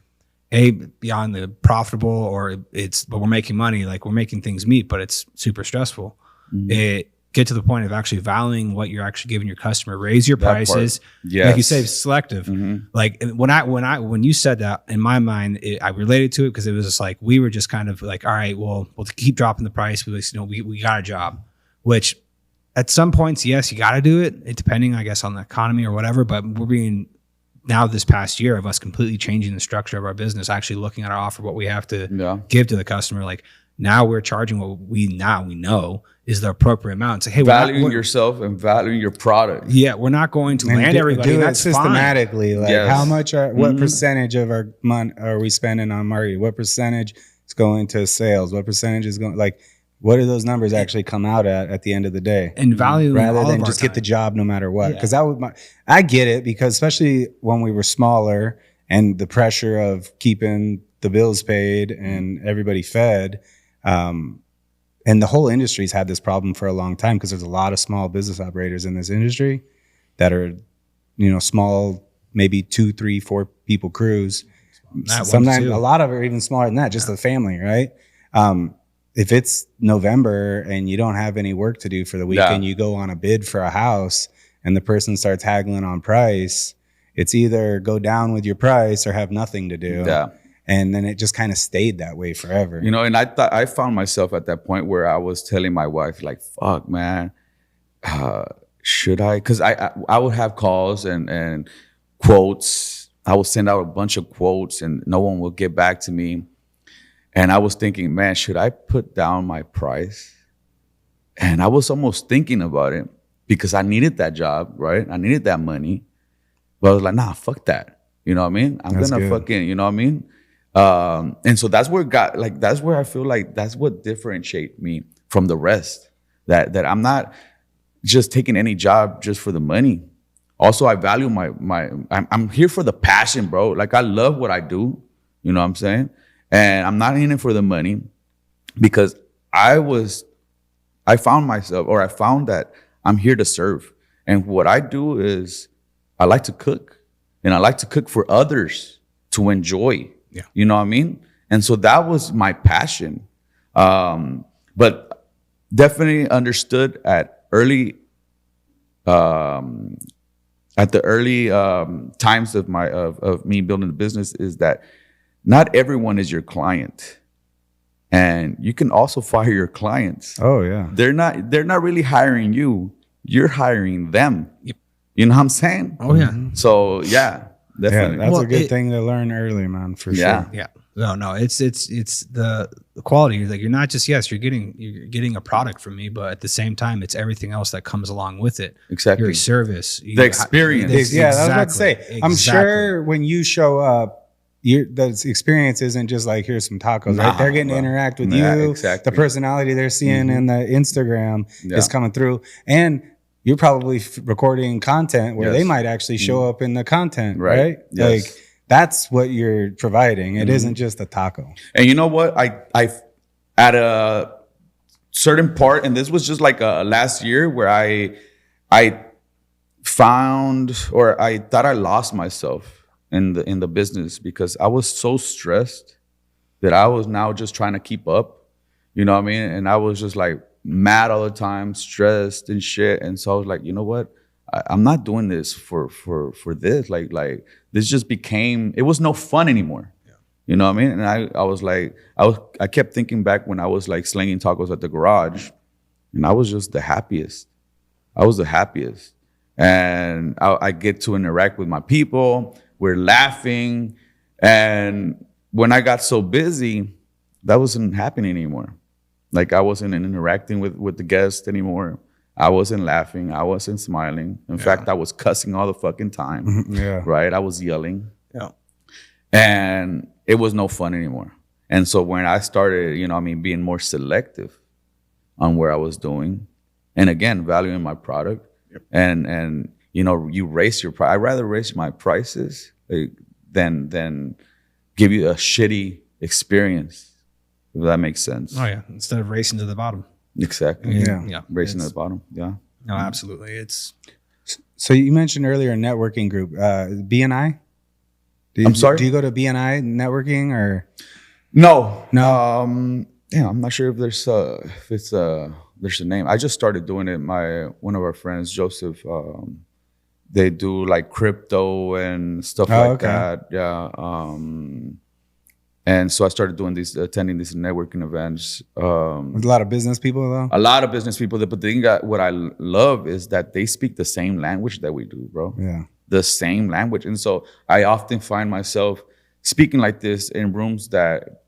beyond the profitable, but we're making money. Like we're making things meet, but it's super stressful. Mm-hmm. get to the point of actually valuing what you're actually giving your customer, raise your prices. Yes. Like you say, selective. Like when you said that, in my mind, I related to it because it was just like, we were just kind of like, all right, well, we'll keep dropping the price. We got a job, which at some points, yes, you got to do it, depending, I guess, on the economy or whatever. But we're being now this past year of us completely changing the structure of our business, actually looking at our offer, what we have to give to the customer. Like now we're charging what we know is the appropriate amount. Say, hey, valuing yourself and valuing your product. Yeah, we're not going to land everybody. Do it that's systematically. Fine. Like how much what percentage of our money are we spending on marketing? What percentage is going to sales? What percentage is going what do those numbers actually come out at the end of the day? And value rather than just get the job no matter what. Because I get it, because especially when we were smaller and the pressure of keeping the bills paid and everybody fed, and the whole industry's had this problem for a long time because there's a lot of small business operators in this industry that are, small, maybe 2, 3, 4 people crews. Sometimes a lot of it are even smaller than that, just a family, right? If it's November and you don't have any work to do for the weekend, you go on a bid for a house and the person starts haggling on price, it's either go down with your price or have nothing to do. Yeah. And then it just kind of stayed that way forever. And I found myself at that point where I was telling my wife, like, fuck, man, should I? Because I would have calls and quotes. I would send out a bunch of quotes and no one would get back to me. And I was thinking, man, should I put down my price? And I was almost thinking about it because I needed that job, right? I needed that money. But I was like, nah, fuck that. You know what I mean? I'm going to fucking, you know what I mean? And so that's where that's where I feel like that's what differentiates me from the rest. That I'm not just taking any job just for the money. Also, I value I'm here for the passion, bro. Like I love what I do. You know what I'm saying? And I'm not in it for the money because I found that I'm here to serve. And what I do is I like to cook, and I like to cook for others to enjoy. Yeah. You know what I mean? And so that was my passion. But definitely understood at the early times of me building the business is that not everyone is your client. And you can also fire your clients. Oh yeah. They're not really hiring you. You're hiring them. Yep. You know what I'm saying? Oh yeah. So yeah, definitely. Yeah, that's a good thing to learn early, man, for sure. Yeah. No, it's the quality. Like you're not just, you're getting a product from me, but at the same time, it's everything else that comes along with it. Exactly. Your service. The experience. Yeah, I was about to say. Exactly. I'm sure when you show up, the experience isn't just like, here's some tacos, right? They're getting to interact with you. Exactly. The personality they're seeing in the Instagram is coming through. And you're probably recording content where they might actually show up in the content, right? Yes. Like that's what you're providing. It isn't just a taco. And you know what? I at a certain part, and this was just like last year where I found, or I thought I lost myself in the business because I was so stressed that I was now just trying to keep up. You know what I mean? And I was just like mad all the time, stressed and shit. And so I was like, you know what? I'm not doing this for this. Like this just became, it was no fun anymore. Yeah. You know what I mean? And I was like, I kept thinking back when I was like slanging tacos at the garage, and I was just the happiest. I was the happiest. And I get to interact with my people. We're laughing. And when I got so busy, that wasn't happening anymore. Like I wasn't interacting with the guests anymore. I wasn't laughing. I wasn't smiling. In fact, I was cussing all the fucking time. Right? I was yelling. Yeah. And it was no fun anymore. And so when I started, being more selective on where I was doing, and again, valuing my product, and you raise your price. I'd rather raise my prices than give you a shitty experience, if that makes sense. Oh yeah, instead of racing to the bottom. Exactly. Yeah. Racing to the bottom. Yeah. No, absolutely. It's. So you mentioned earlier a networking group, BNI. I'm sorry. Do you go to BNI networking or? No. I'm not sure if there's if it's there's a name. I just started doing it. One of our friends, Joseph, they do like crypto and stuff that. Yeah. And so I started doing attending these networking events. With a lot of business people, though? A lot of business people. But the thing what I love is that they speak the same language that we do, bro. Yeah. The same language. And so I often find myself speaking like this in rooms that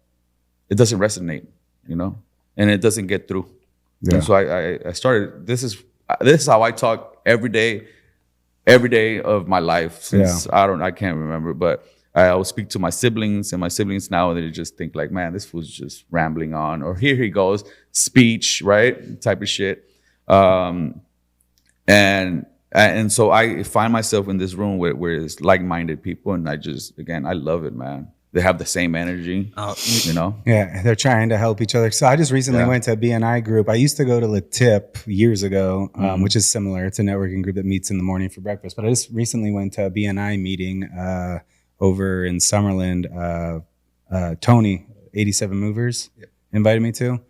it doesn't resonate, and it doesn't get through. Yeah. And so I started, this is how I talk every day of my life since I can't remember, but I always speak to my siblings, and my siblings now, they just think like, man, this fool's just rambling on, or here he goes, speech, right? Type of shit. And so I find myself in this room where it's like-minded people, and I love it, man. They have the same energy, Yeah, they're trying to help each other. So I just recently went to a BNI group. I used to go to Le Tip years ago, which is similar. It's a networking group that meets in the morning for breakfast. But I just recently went to a BNI meeting over in Summerlin. Tony, 87 Movers, invited me to.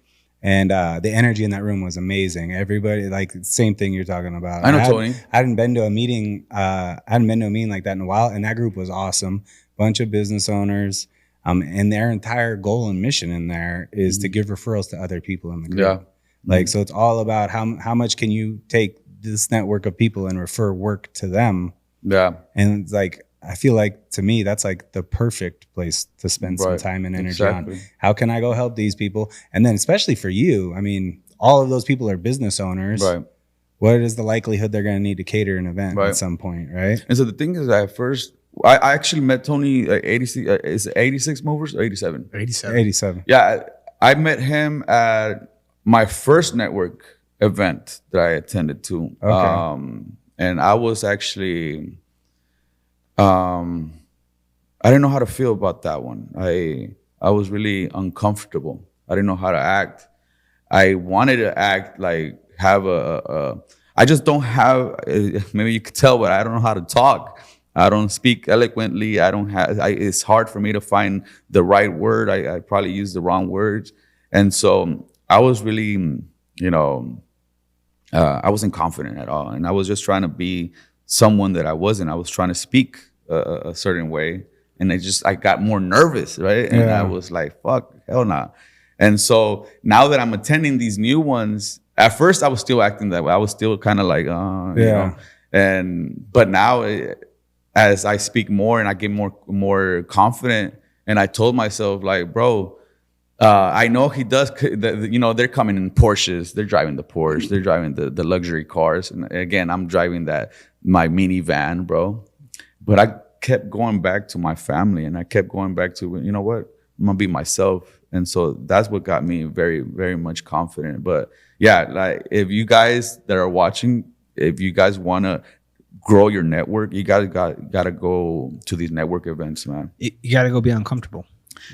And the energy in that room was amazing. Everybody, like, same thing you're talking about. I know Tony. I hadn't been to a meeting. I hadn't been to a meeting like that in a while, and that group was awesome. Bunch of business owners, and their entire goal and mission in there is to give referrals to other people in the group. Yeah. Like, so it's all about how much can you take this network of people and refer work to them. Yeah. And it's like, I feel like, to me, that's like the perfect place to spend some time and energy on. How can I go help these people? And then especially for you, I mean, all of those people are business owners. Right. What is the likelihood they're going to need to cater an event at some point, right? And so the thing is, at first, I actually met Tony at 86. Is it 86 Movers or 87? 87. Yeah, I met him at my first network event that I attended to. Okay. And I was actually, I didn't know how to feel about that one. I was really uncomfortable. I didn't know how to act. I wanted to act like I just don't have, maybe you could tell, but I don't know how to talk. I don't speak eloquently. It's hard for me to find the right word. I probably use the wrong words. And so I was really, I wasn't confident at all. And I was just trying to be someone that I wasn't. I was trying to speak a certain way. And I got more nervous, right? And I was like, fuck, hell nah. And so now that I'm attending these new ones, at first I was still acting that way. I was still kind of like, but now as I speak more and I get more confident, and I told myself, like, bro, I know he does, they're coming in Porsches, they're driving the Porsche, they're driving the luxury cars. And again, I'm driving my minivan, bro. But I kept going back to my family, and I kept going back to, you know what, I'm gonna be myself. And so that's what got me very, very much confident. But yeah, like, if you guys that are watching, if you guys want to grow your network, you gotta go to these network events, man. You gotta go be uncomfortable.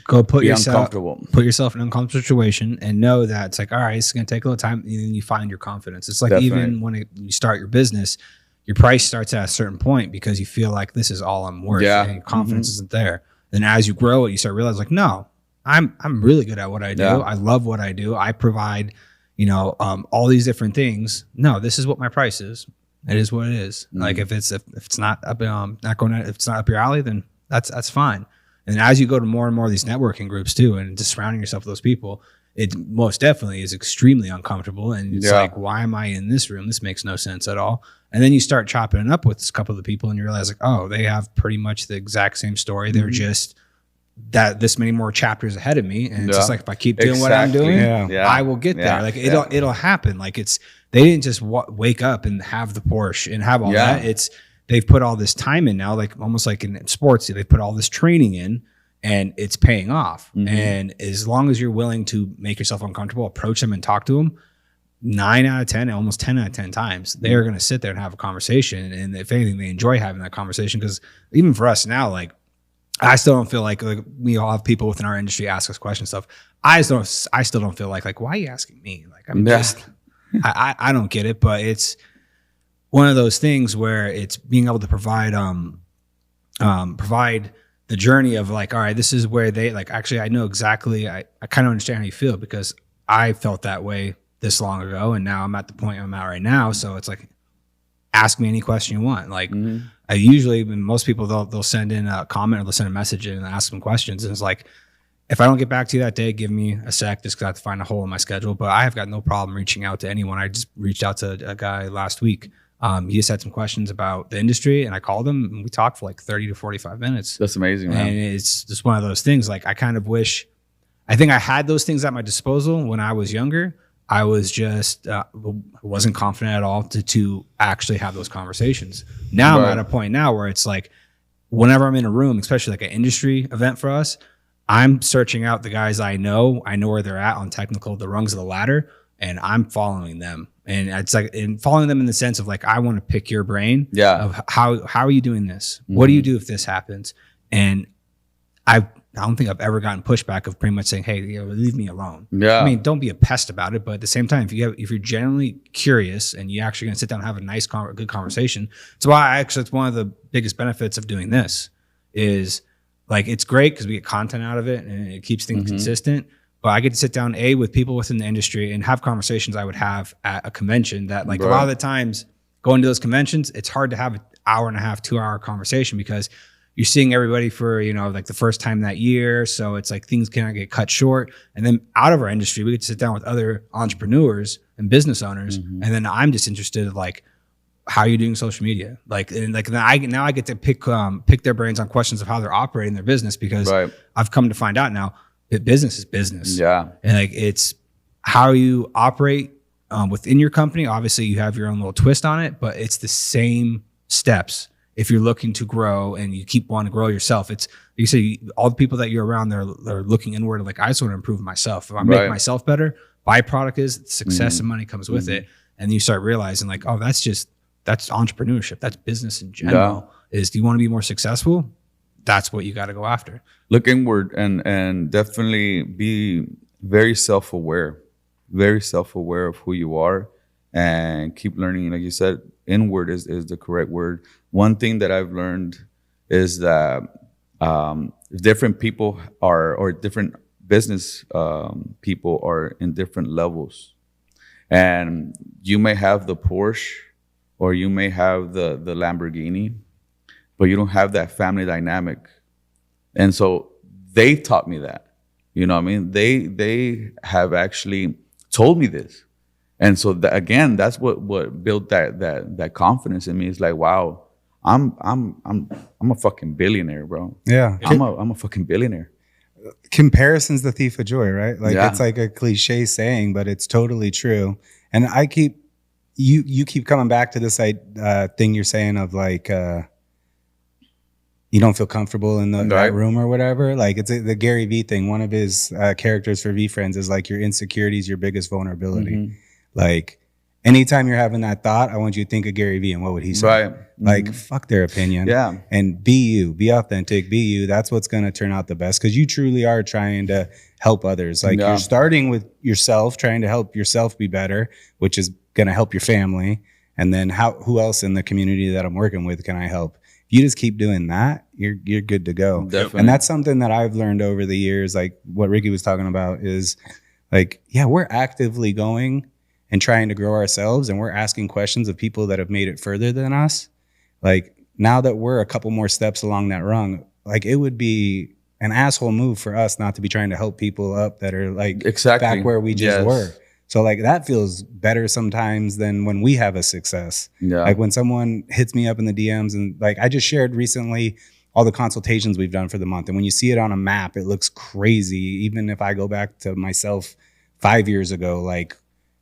Go put yourself in an uncomfortable situation, and know that it's like, all right, it's gonna take a little time, and then you find your confidence. It's like, even when you start your business, your price starts at a certain point because you feel like this is all I'm worth, and your confidence isn't there. Then as you grow it, you start realizing, like, no, I'm really good at what I do. Yeah. I love what I do. I provide, all these different things. No, this is what my price is. It is what it is. Like, if it's not up, if it's not up your alley, then that's fine. And as you go to more and more of these networking groups too, and just surrounding yourself with those people, it most definitely is extremely uncomfortable. And it's like, why am I in this room? This makes no sense at all. And then you start chopping it up with a couple of the people, and you realize, like, oh, they have pretty much the exact same story. They're just this many more chapters ahead of me. And it's just like, if I keep doing what I'm doing, I will get there. Like, it'll happen. Like, they didn't just wake up and have the Porsche and have all that. They've put all this time in now, like almost like in sports, they put all this training in, and it's paying off. And as long as you're willing to make yourself uncomfortable, approach them and talk to them, 9 out of 10, almost 10 out of 10 times, they're going to sit there and have a conversation. And if anything, they enjoy having that conversation. Because even for us now, like, I still don't feel like we all have people within our industry ask us questions and stuff. I still don't feel like, why are you asking me? Like, I'm just, I don't get it. But it's one of those things where it's being able to provide the journey of, like, all right, this is where they, like, actually, I know exactly, I kind of understand how you feel, because I felt that way this long ago, and now I'm at the point I'm at right now. So it's like, ask me any question you want. Like I usually, most people they'll send in a comment or they'll send a message in and ask them questions, and it's like, if I don't get back to you that day, give me a sec, just because I have to find a hole in my schedule. But I have got no problem reaching out to anyone. I just reached out to a guy last week. He just had some questions about the industry, and I called him, and we talked for like 30 to 45 minutes. That's amazing, man. And it's just one of those things. Like I kind of wish, I think I had those things at my disposal when I was younger. I was just wasn't confident at all to actually have those conversations. Now I'm at a point now where it's like, whenever I'm in a room, especially like an industry event for us, I'm searching out the guys I know where they're at on the rungs of the ladder, and I'm following them. And it's like, and following them in the sense of like, I want to pick your brain of how are you doing this? What do you do if this happens? And I don't think I've ever gotten pushback of pretty much saying, hey, leave me alone. Yeah. I mean, don't be a pest about it, but at the same time, if you're genuinely curious and you're actually going to sit down and have a nice, good conversation, it's why it's one of the biggest benefits of doing this is like, it's great because we get content out of it and it keeps things consistent. But I get to sit down with people within the industry and have conversations I would have at a convention that like a lot of the times going to those conventions, it's hard to have an hour and a half, 2 hour conversation because you're seeing everybody for, like the first time that year. So it's like things kind of get cut short. And then out of our industry, we get to sit down with other entrepreneurs and business owners. And then I'm just interested in like, how are you doing social media? Like, and like now I get to pick their brains on questions of how they're operating their business because I've come to find out now that business is business. Yeah. And like, it's how you operate within your company. Obviously you have your own little twist on it, but it's the same steps. If you're looking to grow and you keep wanting to grow yourself, it's, you say all the people that you're around, they're looking inward. Like, I just want to improve myself. If I make myself better, byproduct is success and money comes with it. And you start realizing like, oh, that's entrepreneurship. That's business in general. Do you want to be more successful? That's what you got to go after. Look inward and definitely be very self-aware of who you are and keep learning. Like you said, inward is the correct word. One thing that I've learned is that different people or different business people are in different levels. And you may have the Porsche or you may have the Lamborghini, but you don't have that family dynamic. And so they taught me that. You know what I mean? They have actually told me this. And so again, that's what built that confidence in me. It's like, wow, I'm a fucking billionaire, bro. Yeah. I'm a fucking billionaire. Comparison's the thief of joy, right? Like it's like a cliche saying, but it's totally true. And you keep coming back to this thing you're saying of like you don't feel comfortable in that room or whatever. Like it's the Gary Vee thing. One of his characters for V Friends is like your insecurity is your biggest vulnerability. Like anytime you're having that thought, I want you to think of Gary Vee and what would he say? Like fuck their opinion. Yeah. And be you, be authentic, be you. That's what's going to turn out the best because you truly are trying to help others. Like you're starting with yourself, trying to help yourself be better, which is going to help your family. And then who else in the community that I'm working with can I help? If you just keep doing that, you're good to go. Definitely. And that's something that I've learned over the years. Like what Ricky was talking about is like, yeah, we're actively going and trying to grow ourselves. And we're asking questions of people that have made it further than us. Like now that we're a couple more steps along that rung, like it would be an asshole move for us not to be trying to help people up that are like back where we just were. So like that feels better sometimes than when we have a success. Yeah. Like when someone hits me up in the DMs and like I just shared recently all the consultations we've done for the month. And when you see it on a map, it looks crazy. Even if I go back to myself 5 years ago, like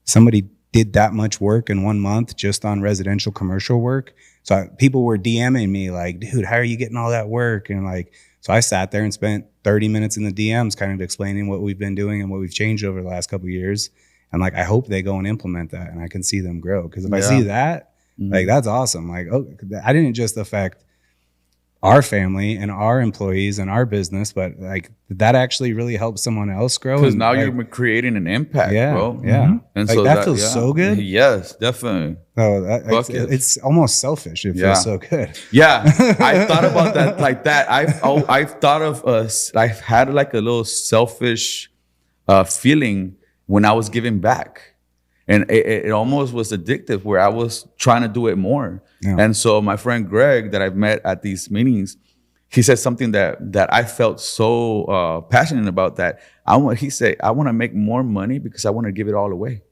somebody did that much work in 1 month just on residential commercial work. So people were DMing me like, dude, how are you getting all that work? And like, so I sat there and spent 30 minutes in the DMs kind of explaining what we've been doing and what we've changed over the last couple of years. And like, I hope they go and implement that and I can see them grow. Because if I see that, like, that's awesome. Like, oh, I didn't just affect our family and our employees and our business, but like that actually really helps someone else grow. Because now you're creating an impact, bro. Yeah. And like, so that feels so good. Yes, definitely. Oh, it's almost selfish. It feels so good. Yeah. I thought about that like that. I've thought of I've had like a little selfish feeling when I was giving back. And it almost was addictive where I was trying to do it more. Yeah. And so my friend Greg that I've met at these meetings, he said something that I felt so passionate about, that he said, I want to make more money because I want to give it all away.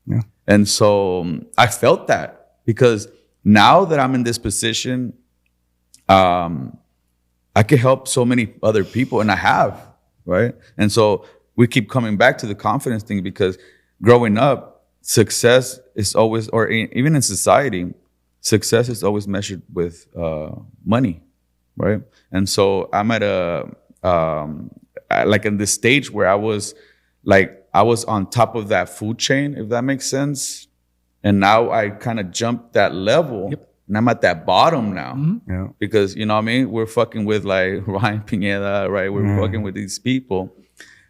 Yeah. And so I felt that, because now that I'm in this position, I can help so many other people, and I have, right? And so we keep coming back to the confidence thing, because growing up, success is always, or even in society, success is always measured with money, right? And so I'm at like in this stage where I was on top of that food chain, if that makes sense. And now I kind of jumped that level. Yep. And I'm at that bottom now. Mm-hmm. Yeah. Because, you know what I mean? We're fucking with like Ryan Pineda, right? We're fucking with these people.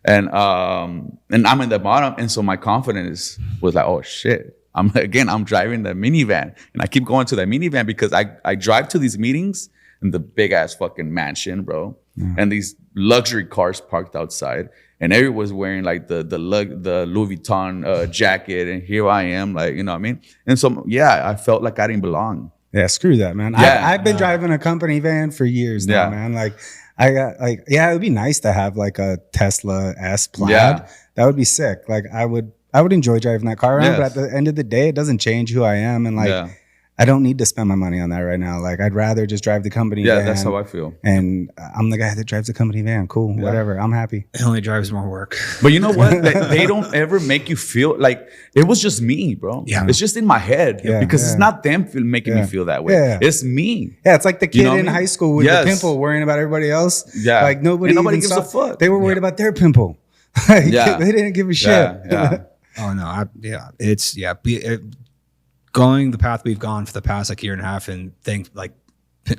And I'm in the bottom. And so my confidence was like, oh shit. I'm driving the minivan. And I keep going to that minivan because I drive to these meetings in the big ass fucking mansion, bro. Yeah. And these luxury cars parked outside. And everyone was wearing like the Louis Vuitton jacket. And here I am, like, you know what I mean? And so, yeah, I felt like I didn't belong. Yeah, screw that, man. Yeah. I've been driving a company van for years now, man. Like, I got like, it would be nice to have like a Tesla S Plaid. Yeah. That would be sick. Like, I would enjoy driving that car around, but at the end of the day, it doesn't change who I am. And like, I don't need to spend my money on that right now. Like, I'd rather just drive the company van. Yeah, that's how I feel. And I'm the guy that drives the company van. Cool, whatever. I'm happy. It only drives more work. But you know what? They don't ever make you feel like it was just me, bro. Yeah. It's just in my head because it's not them making me feel that way. Yeah. It's me. Yeah, it's like the kid in high school with the pimple worrying about everybody else. Yeah. Like nobody gives a fuck. They were worried about their pimple. They didn't give a shit. Yeah. Oh, no. Going the path we've gone for the past like year and a half, and like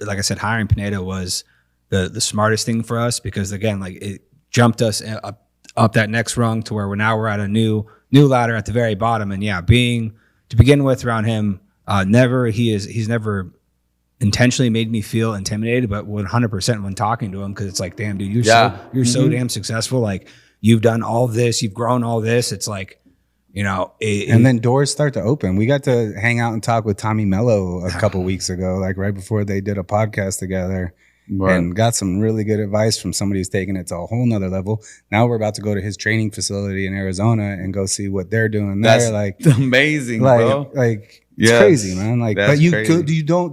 I said, hiring Pineda was the smartest thing for us, because again, like it jumped us up that next rung to where we're at a new ladder at the very bottom. And being to begin with around him, he's never intentionally made me feel intimidated, but 100% when talking to him, because it's like, damn, dude, you're so damn successful. Like, you've done all this, you've grown all this. It's like, you know, and then doors start to open. We got to hang out and talk with Tommy Mello a couple weeks ago, like right before they did a podcast together, and got some really good advice from somebody who's taking it to a whole nother level. Now we're about to go to his training facility in Arizona and go see what they're doing there. That's like amazing, bro. Like, it's crazy, man. Like, but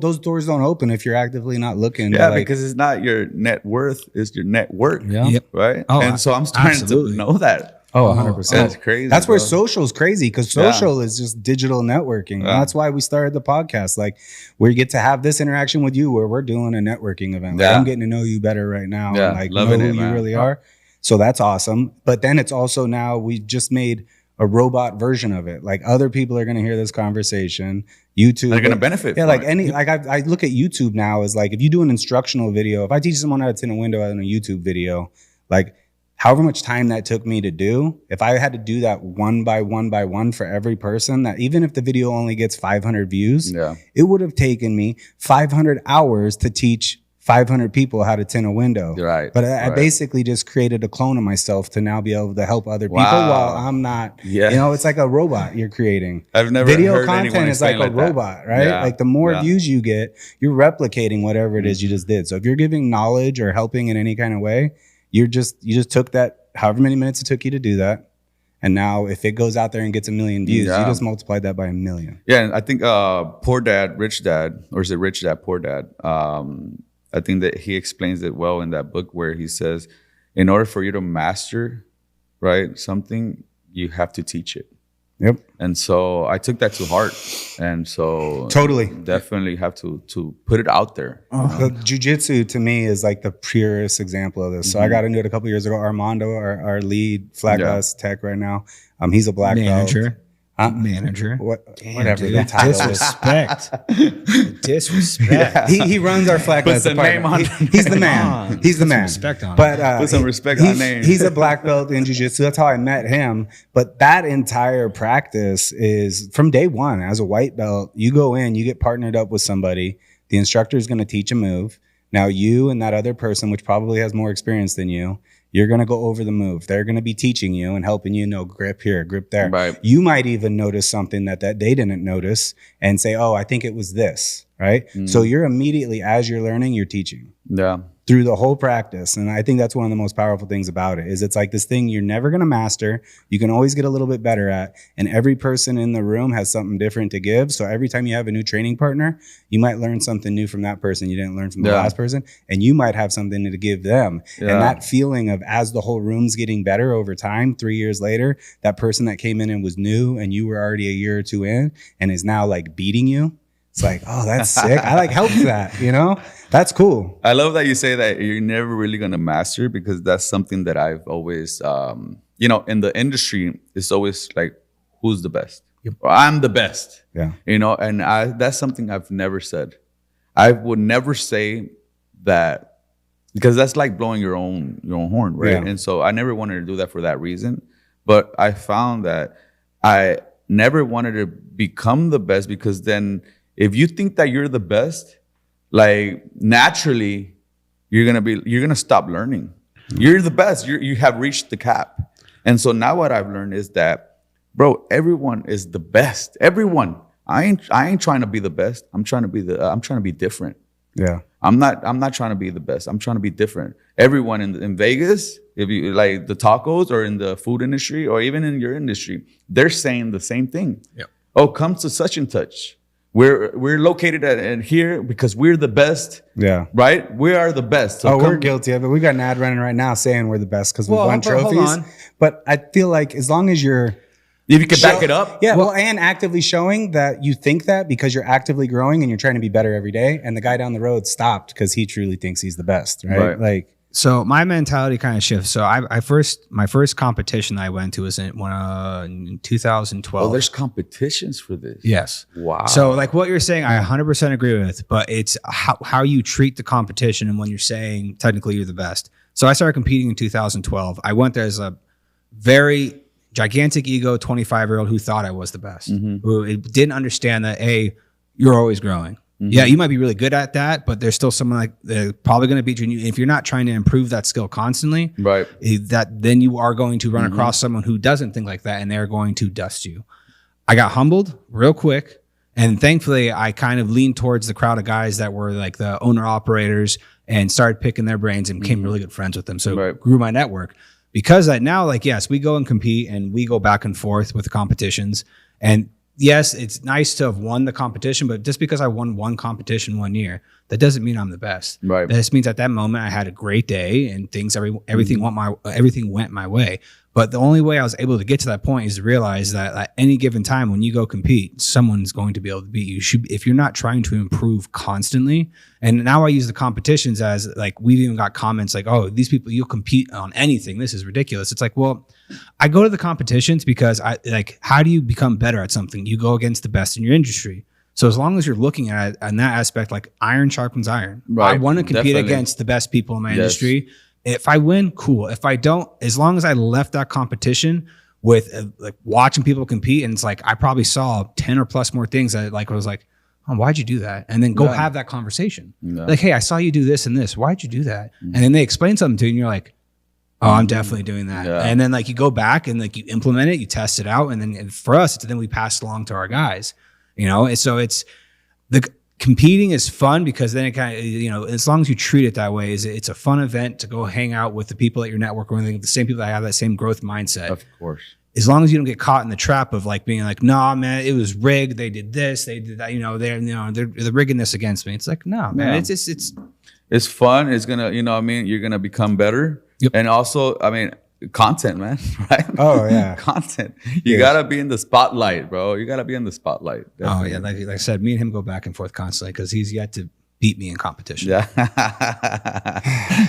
those doors don't open if you're actively not looking. Yeah, because it's not your net worth, it's your network. Yeah. Yep. Right. Oh, and so I'm starting to know that. Oh, 100%. That's crazy. That's where social is crazy, because social is just digital networking. And that's why we started the podcast. Like, we get to have this interaction with you where we're doing a networking event. Like, I'm getting to know you better right now. Yeah, and like know who you really are. So that's awesome. But then it's also now we just made a robot version of it. Like, other people are going to hear this conversation. YouTube, they're going to benefit. Yeah, like I look at YouTube now as like, if you do an instructional video, if I teach someone how to tint a window in a YouTube video, like, however much time that took me to do, if I had to do that one by one for every person, that even if the video only gets 500 views, it would have taken me 500 hours to teach 500 people how to tint a window. Right. But I basically just created a clone of myself to now be able to help other people while I'm not, you know, it's like a robot you're creating. I've never Video content is like a robot, right? Yeah. Like, the more views you get, you're replicating whatever it is you just did. So if you're giving knowledge or helping in any kind of way, you just took that, however many minutes it took you to do that, and now if it goes out there and gets 1 million views, you just multiplied that by 1 million. Yeah, and I think Poor Dad, Rich Dad, or is it Rich Dad, Poor Dad? I think that he explains it well in that book, where he says, in order for you to master, right, something, you have to teach it. Yep. And so I took that to heart, and so totally definitely have to put it out there. The jiu-jitsu to me is like the purest example of this. So I got into it a couple years ago. Armando, our lead flat glass tech right now, he's a black belt. Manager. Whatever. Dude, disrespect. Disrespect. He runs our flat glass department. He's the man. He's the man. Respect on but put some respect on name. He's a black belt in jiu-jitsu. That's how I met him. But that entire practice is from day one. As a white belt, you go in, you get partnered up with somebody. The instructor is going to teach a move. Now you and that other person, which probably has more experience than you, You're going to go over the move. They're going to be teaching you and helping you know grip here, grip there. Right. You might even notice something that they didn't notice and say, oh, I think it was this, right? So you're immediately, as you're learning, you're teaching. Yeah. Through the whole practice. And I think that's one of the most powerful things about it is it's like this thing you're never going to master. You can always get a little bit better at. And every person in the room has something different to give. So every time you have a new training partner, you might learn something new from that person you didn't learn from the last person. And you might have something to give them. And that feeling of as the whole room's getting better over time, 3 years later, that person that came in and was new and you were already a year or two in and is now like beating you. It's like, oh, that's sick. I like helped that, you know? That's cool. I love that you say that you're never really going to master, because that's something that I've always, you know, in the industry, it's always like, who's the best? Yep. Or I'm the best. Yeah. You know, and that's something I've never said. I would never say that, because that's like blowing your own horn, right? Yeah. And so I never wanted to do that for that reason. But I found that I never wanted to become the best, because then if you think that you're the best, like naturally you're gonna stop learning. You're the best. You have reached the cap. And so now what I've learned is that, bro, everyone is the best. Everyone. I ain't trying to be the best. I'm trying to be different. Yeah. I'm not trying to be the best. I'm trying to be different. Everyone in Vegas, if you like the tacos or in the food industry or even in your industry, they're saying the same thing. Yep. Oh, come to such and such. We're located at here because we're the best. Yeah. Right? We are the best. So we're guilty of it. We got an ad running right now saying we're the best because we won trophies. But I feel like as long as you're if you can back it up. Yeah, well, and actively showing that you think that because you're actively growing and you're trying to be better every day. And the guy down the road stopped because he truly thinks he's the best, right? Like, so my mentality kind of shifts. So my first competition I went to was in 2012. Oh, there's competitions for this. Yes. Wow. So like what you're saying, I 100% agree with, but it's how you treat the competition and when you're saying technically you're the best. So I started competing in 2012. I went there as a very gigantic ego 25-year-old who thought I was the best, who didn't understand that, A, you're always growing. Yeah, you might be really good at that, but there's still someone like they're probably going to beat you. If you're not trying to improve that skill constantly, right? Then you are going to run across someone who doesn't think like that, and they're going to dust you. I got humbled real quick, and thankfully, I kind of leaned towards the crowd of guys that were like the owner operators and started picking their brains and became really good friends with them. So grew my network because now, like, yes, we go and compete and we go back and forth with the competitions and. Yes, it's nice to have won the competition, but just because I won one competition 1 year, that doesn't mean I'm the best. Right. That just means at that moment I had a great day and everything went my way. But the only way I was able to get to that point is to realize that at any given time when you go compete, someone's going to be able to beat you. If you're not trying to improve constantly, and now I use the competitions as like we've even got comments like, "Oh, these people you'll compete on anything. This is ridiculous." It's like, well, I go to the competitions because I like how do you become better at something? You go against the best in your industry. So as long as you're looking at it in that aspect, like iron sharpens iron. Right. I want to compete against the best people in my industry. If I win, cool. If I don't, as long as I left that competition with like watching people compete, and it's like I probably saw 10 or plus more things that like I was like, oh, why'd you do that? And then go have that conversation. Like, hey, I saw you do this and this. Why'd you do that? And then they explain something to you, and you're like, oh, I'm definitely doing that. And then like you go back and like you implement it, you test it out, and then for us, then we pass it along to our guys. You know, and so it's the competing is fun because then it kind of, you know, as long as you treat it that way, it's a fun event to go hang out with the people at your network or the same people that have that same growth mindset. Of course. As long as you don't get caught in the trap of like being like, nah, man, it was rigged. They did this, they did that. You know, they're rigging this against me. It's like, no, man, it's fun. It's gonna, you know, what I mean, you're gonna become better. Yep. And also, I mean, content, man, right? Oh yeah, content. You gotta be in the spotlight, bro. You gotta be in the spotlight. Definitely. Oh yeah, like I said, me and him go back and forth constantly because he's yet to beat me in competition. Yeah.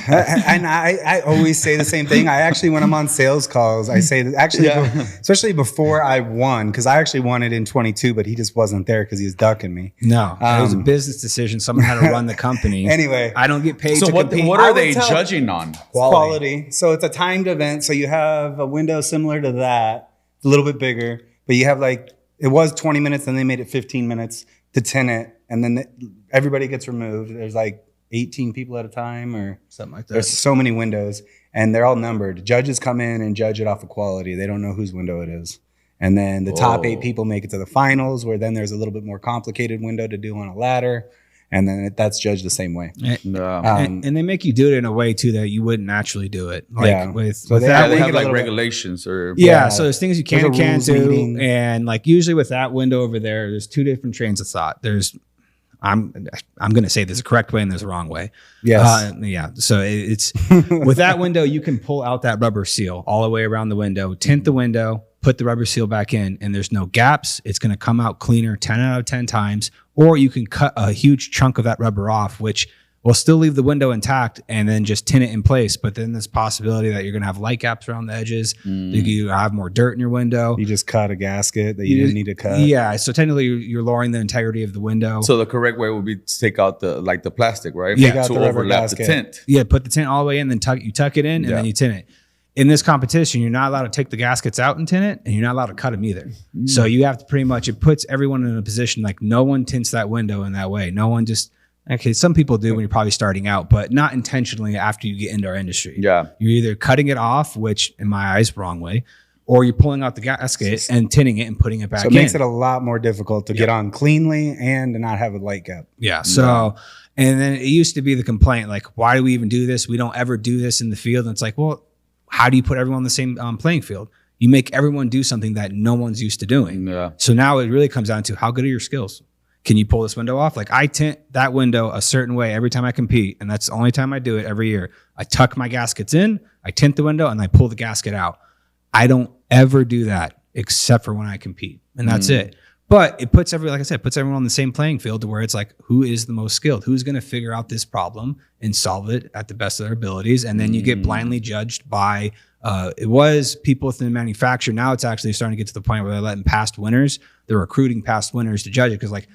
And I always say the same thing. I actually, when I'm on sales calls, I say that actually, especially before I won, because I actually won it in 22, but he just wasn't there because he was ducking me. No, it was a business decision. Someone had to run the company. Anyway, I don't get paid. So what are they judging on? Quality. So it's a timed event. So you have a window similar to that, a little bit bigger, but you have like, it was 20 minutes and they made it 15 minutes to tin it. And then everybody gets removed. There's like 18 people at a time or something like that. There's so many windows and they're all numbered. Judges come in and judge it off of quality. They don't know whose window it is. And then the top 8 people make it to the finals, where then there's a little bit more complicated window to do on a ladder. And then that's judged the same way. And they make you do it in a way too that you wouldn't naturally do it. Like with they that, have like regulations or so there's things you can and can't do. Meeting. And like usually with that window over there's 2 different trains of thought. There's I'm going to say there's a correct way and there's a wrong way. Yes. So it's with that window, you can pull out that rubber seal all the way around the window, tint the window, put the rubber seal back in, and there's no gaps. It's going to come out cleaner 10 out of 10 times. Or you can cut a huge chunk of that rubber off, which will still leave the window intact and then just tint it in place. But then there's possibility that you're going to have light gaps around the edges. You have more dirt in your window. You just cut a gasket that you didn't need to cut. Yeah. So technically you're lowering the integrity of the window. So the correct way would be to take out the plastic, right? Yeah. To overlap the tint. Yeah. Put the tint all the way in, then you tuck it in and then you tint it. In this competition, you're not allowed to take the gaskets out and tint it, and you're not allowed to cut them either. So you have to pretty much, it puts everyone in a position like no one tints that window in that way. No one just, okay, some people do when you're probably starting out, but not intentionally after you get into our industry. Yeah. You're either cutting it off, which in my eyes, wrong way, or you're pulling out the gasket and tinting it and putting it back in. So it makes it a lot more difficult to get on cleanly and to not have a light gap. Yeah. So, and then it used to be the complaint, like, why do we even do this? We don't ever do this in the field. And it's like, well, how do you put everyone on the same playing field? You make everyone do something that no one's used to doing. Yeah. So now it really comes down to how good are your skills? Can you pull this window off? Like I tint that window a certain way every time I compete. And that's the only time I do it every year. I tuck my gaskets in, I tint the window, and I pull the gasket out. I don't ever do that except for when I compete. And that's it. But it puts like I said, puts everyone on the same playing field to where it's like, who is the most skilled? Who's going to figure out this problem and solve it at the best of their abilities? And then you get blindly judged by, it was people within the manufacturer. Now it's actually starting to get to the point where they're letting past winners, they're recruiting past winners to judge it. Cause like,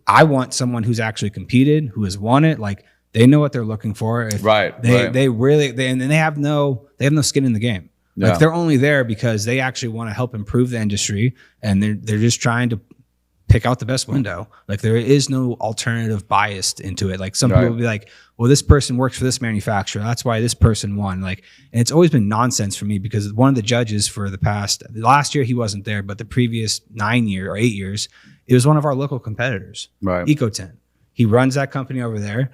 I want someone who's actually competed, who has won it. Like they know what they're looking for. If they really, and they have no skin in the game. Like they're only there because they actually want to help improve the industry, and they're just trying to pick out the best window. Like there is no alternative bias into it. Like some people will be like, well, this person works for this manufacturer, that's why this person won. Like, and it's always been nonsense for me because one of the judges for last year he wasn't there, but the previous 9 years or 8 years, it was one of our local competitors, Ecotint. He runs that company over there.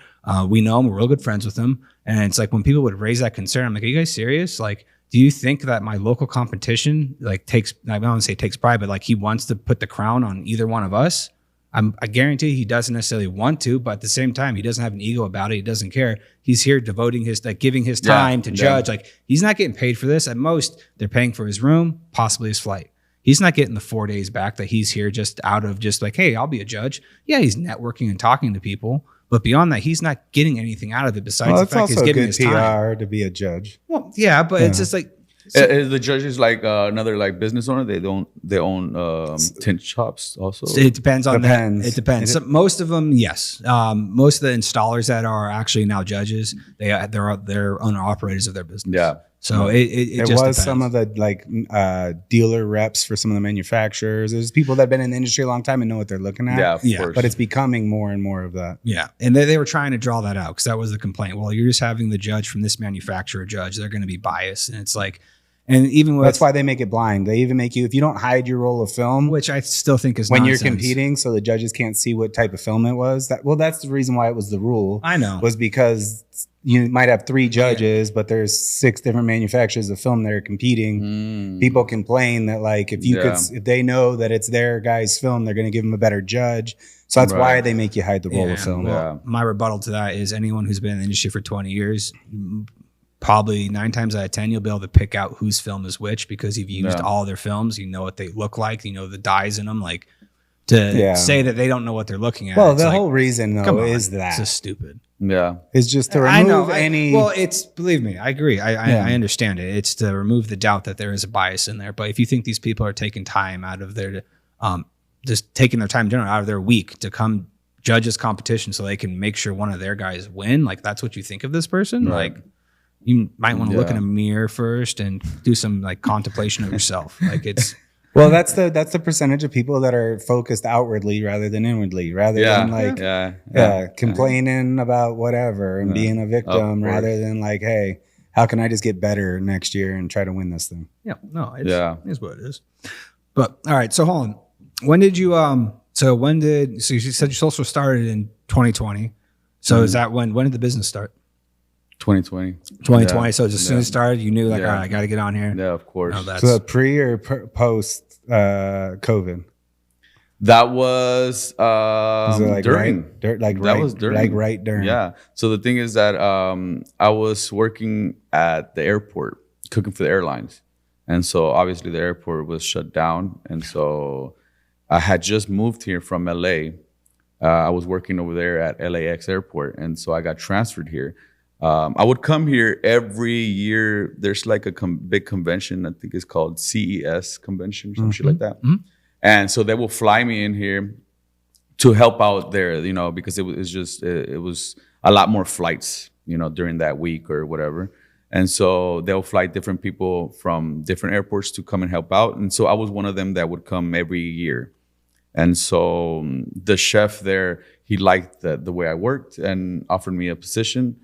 We know him, we're real good friends with him. And it's like when people would raise that concern, I'm like, are you guys serious? Like, do you think that my local competition like I don't want to say takes pride, but like he wants to put the crown on either one of us? I guarantee he doesn't necessarily want to, but at the same time, he doesn't have an ego about it. He doesn't care. He's here devoting giving his time to judge. Like he's not getting paid for this. At most, they're paying for his room, possibly his flight. He's not getting the 4 days back that he's here just out of just like, hey, I'll be a judge. Yeah, he's networking and talking to people. But beyond that, he's not getting anything out of it besides the fact he's giving his time. It's also good PR to be a judge. Well, yeah, but it's just like... Is the judges like another like business owner? They own tint shops also? It depends on that. It depends. So most of them, yes. Most of the installers that are actually now judges, they're owner operators of their business. Yeah. So it just depends. Some of the like dealer reps for some of the manufacturers. There's people that have been in the industry a long time and know what they're looking at. Yeah, of course. But it's becoming more and more of that. Yeah, and they were trying to draw that out because that was the complaint. Well, you're just having the judge from this manufacturer judge. They're going to be biased, and it's like, and even with, that's why they make it blind. They even make you, if you don't hide your roll of film, which I still think is when nonsense. You're competing, so the judges can't see what type of film it was. That's the reason why it was the rule. I know was because you might have 3 judges, but there's 6 different manufacturers of film that are competing. People complain that like if they know that it's their guy's film, they're going to give them a better judge. So that's why they make you hide the roll of film. Well, my rebuttal to that is anyone who's been in the industry for 20 years, probably 9 times out of 10, you'll be able to pick out whose film is which because you've used all their films. You know what they look like. You know the dyes in them. Like to say that they don't know what they're looking at. Well, the whole reason though is that it's just stupid. Yeah, it's just to remove well, it's believe me, I agree. I understand it. It's to remove the doubt that there is a bias in there. But if you think these people are taking time out of their just taking their time in general out of their week to come judge this competition so they can make sure one of their guys win, like that's what you think of this person, like. You might want to look in a mirror first and do some like contemplation of yourself. Like it's Well, that's the percentage of people that are focused outwardly rather than inwardly, rather than like complaining about whatever and being a victim rather than like, hey, how can I just get better next year and try to win this thing? Yeah, no, it's what it is. But all right, so hold on. When did you so you said your social started in 2020. So is that when did the business start? 2020. So as soon as it started, you knew like, all right, I got to get on here. Yeah, of course. So pre or post COVID? That was like during. Was right during. Yeah. So the thing is that I was working at the airport, cooking for the airlines. And so obviously the airport was shut down. And so I had just moved here from LA. I was working over there at LAX airport. And so I got transferred here. I would come here every year. There's like a big convention. I think it's called CES convention or some shit like that. Mm-hmm. And so they will fly me in here to help out there, you know, because it was a lot more flights, you know, during that week or whatever. And so they'll fly different people from different airports to come and help out. And so I was one of them that would come every year. And so the chef there, he liked the way I worked and offered me a position.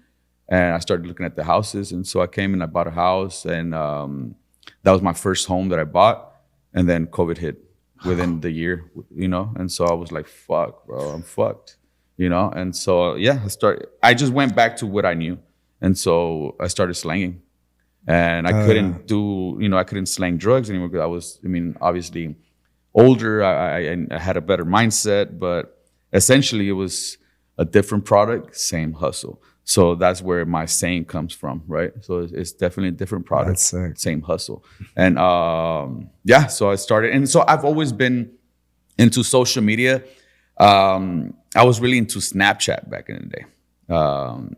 And I started looking at the houses. And so I came and I bought a house. And that was my first home that I bought. And then COVID hit within the year, you know? And so I was like, fuck, bro, I'm fucked, you know? And so, yeah, I just went back to what I knew. And so I started slanging. And I couldn't slang drugs anymore because obviously older. I had a better mindset, but essentially it was a different product, same hustle. So that's where my saying comes from, right? So it's definitely a different product, same hustle. And so I started. And so I've always been into social media. I was really into Snapchat back in the day.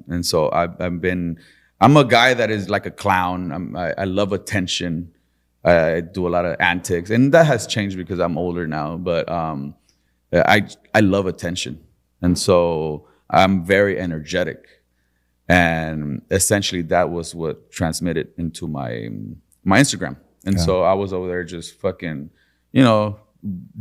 And so I'm a guy that is like a clown. I love attention. I do a lot of antics. And that has changed because I'm older now. But I love attention. And so I'm very energetic. And essentially that was what transmitted into my Instagram. And so I was over there just fucking, you know,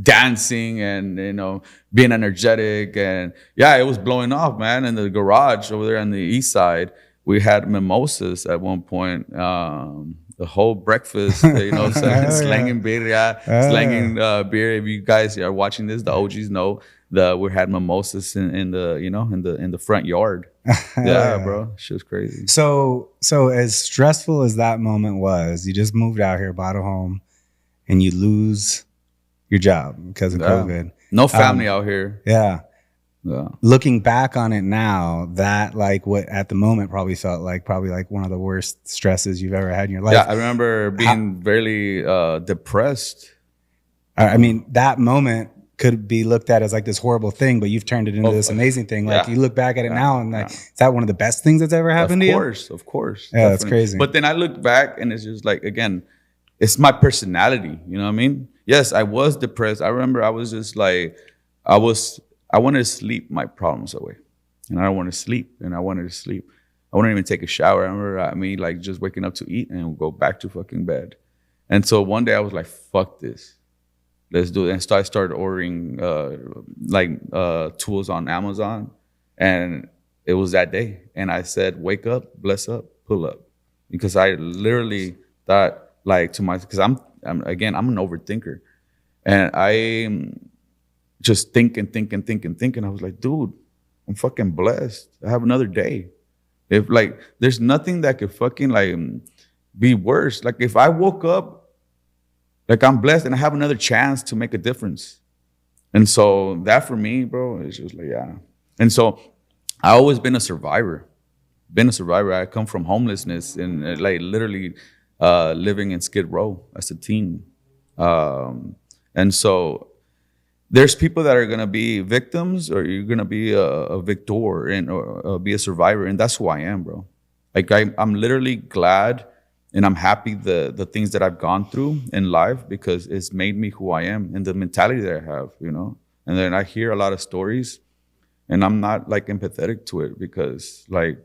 dancing and, you know, being energetic. And yeah, it was blowing off, man. In the garage over there on the east side, we had mimosas at one point. The whole breakfast, you know, slanging beer, slanging beer. If you guys are watching this, the OGs know we had mimosas in the front yard. Yeah, bro, shit was crazy. So as stressful as that moment was, you just moved out here, bought a home, and you lose your job because of COVID. No family out here. Yeah. Looking back on it now, that like what at the moment probably felt like one of the worst stresses you've ever had in your life. Yeah, I remember being very depressed. I mean, that moment could be looked at as like this horrible thing, but you've turned it into this amazing thing. Like you look back at it now and like, is that one of the best things that's ever happened to you? Of course. Yeah, that's crazy. But then I look back and it's just like, again, it's my personality. You know what I mean? Yes, I was depressed. I remember I was just like, I wanted to sleep my problems away. And I don't want to sleep. And I wanted to sleep. I wouldn't even take a shower. I remember like just waking up to eat and go back to fucking bed. And so one day I was like, fuck this. Let's do it. And so I started ordering tools on Amazon. And it was that day. And I said, wake up, bless up, pull up. Because I literally thought like to myself, because I'm an overthinker. And I just thinking. I was like, dude, I'm fucking blessed. I have another day. If like, there's nothing that could fucking like be worse. Like if I woke up, like I'm blessed and I have another chance to make a difference. And so that for me, bro, it's just like, yeah. And so I always been a survivor. I come from homelessness and like literally living in Skid Row as a teen. And so there's people that are going to be victims or you're going to be a victor or be a survivor. And that's who I am, bro. Like I'm literally glad and I'm happy the things that I've gone through in life because it's made me who I am and the mentality that I have, you know. And then I hear a lot of stories and I'm not like empathetic to it because like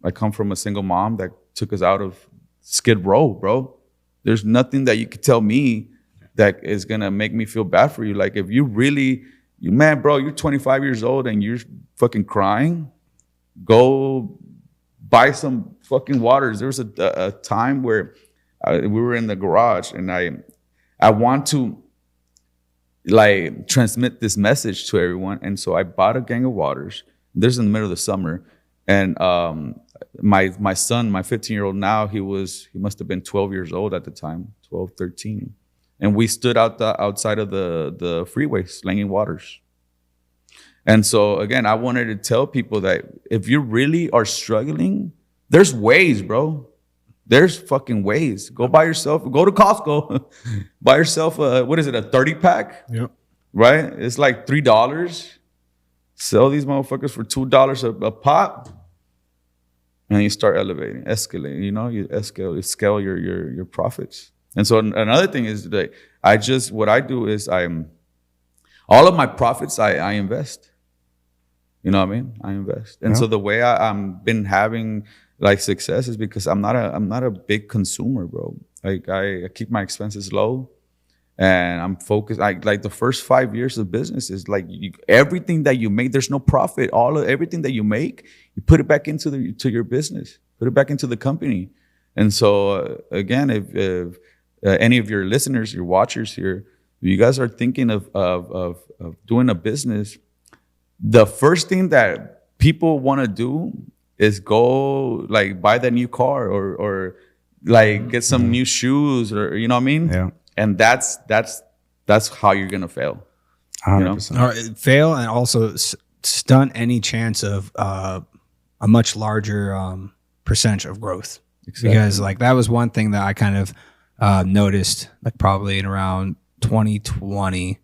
I come from a single mom that took us out of Skid Row, bro. There's nothing that you could tell me that is gonna make me feel bad for you. Like if you really, man, bro, you're 25 years old and you're fucking crying, go buy some fucking waters. There was a time where we were in the garage and I want to like transmit this message to everyone. And so I bought a gang of waters. This is in the middle of the summer. And my son, my 15-year-old now, he must have been 12 years old at the time, 12, 13. And we stood outside of the freeway slanging waters. And so again, I wanted to tell people that if you really are struggling, there's ways, bro. There's fucking ways. Go buy yourself, go to Costco, buy yourself a 30 pack? Yep. Right? It's like $3. Sell these motherfuckers for $2 a pop. And you start elevating, escalating, you scale your profits. And so another thing is that what I do is all of my profits, I invest. You know what I mean? I invest. And so the way I'm been having like success is because I'm not a big consumer, bro. Like I keep my expenses low and I'm focused. Like the first 5 years of business is like everything that you make, there's no profit. Everything that you make, you put it back into your business, put it back into the company. And so again, if any of your listeners, your watchers here, you guys are thinking of doing a business, the first thing that people want to do is go like buy that new car or like get some new shoes or you know what I mean? Yeah. And that's how you're gonna fail. 100%. Or fail and also stunt any chance of a much larger percentage of growth. Exactly. Because like that was one thing that I kind of noticed like probably in around 2020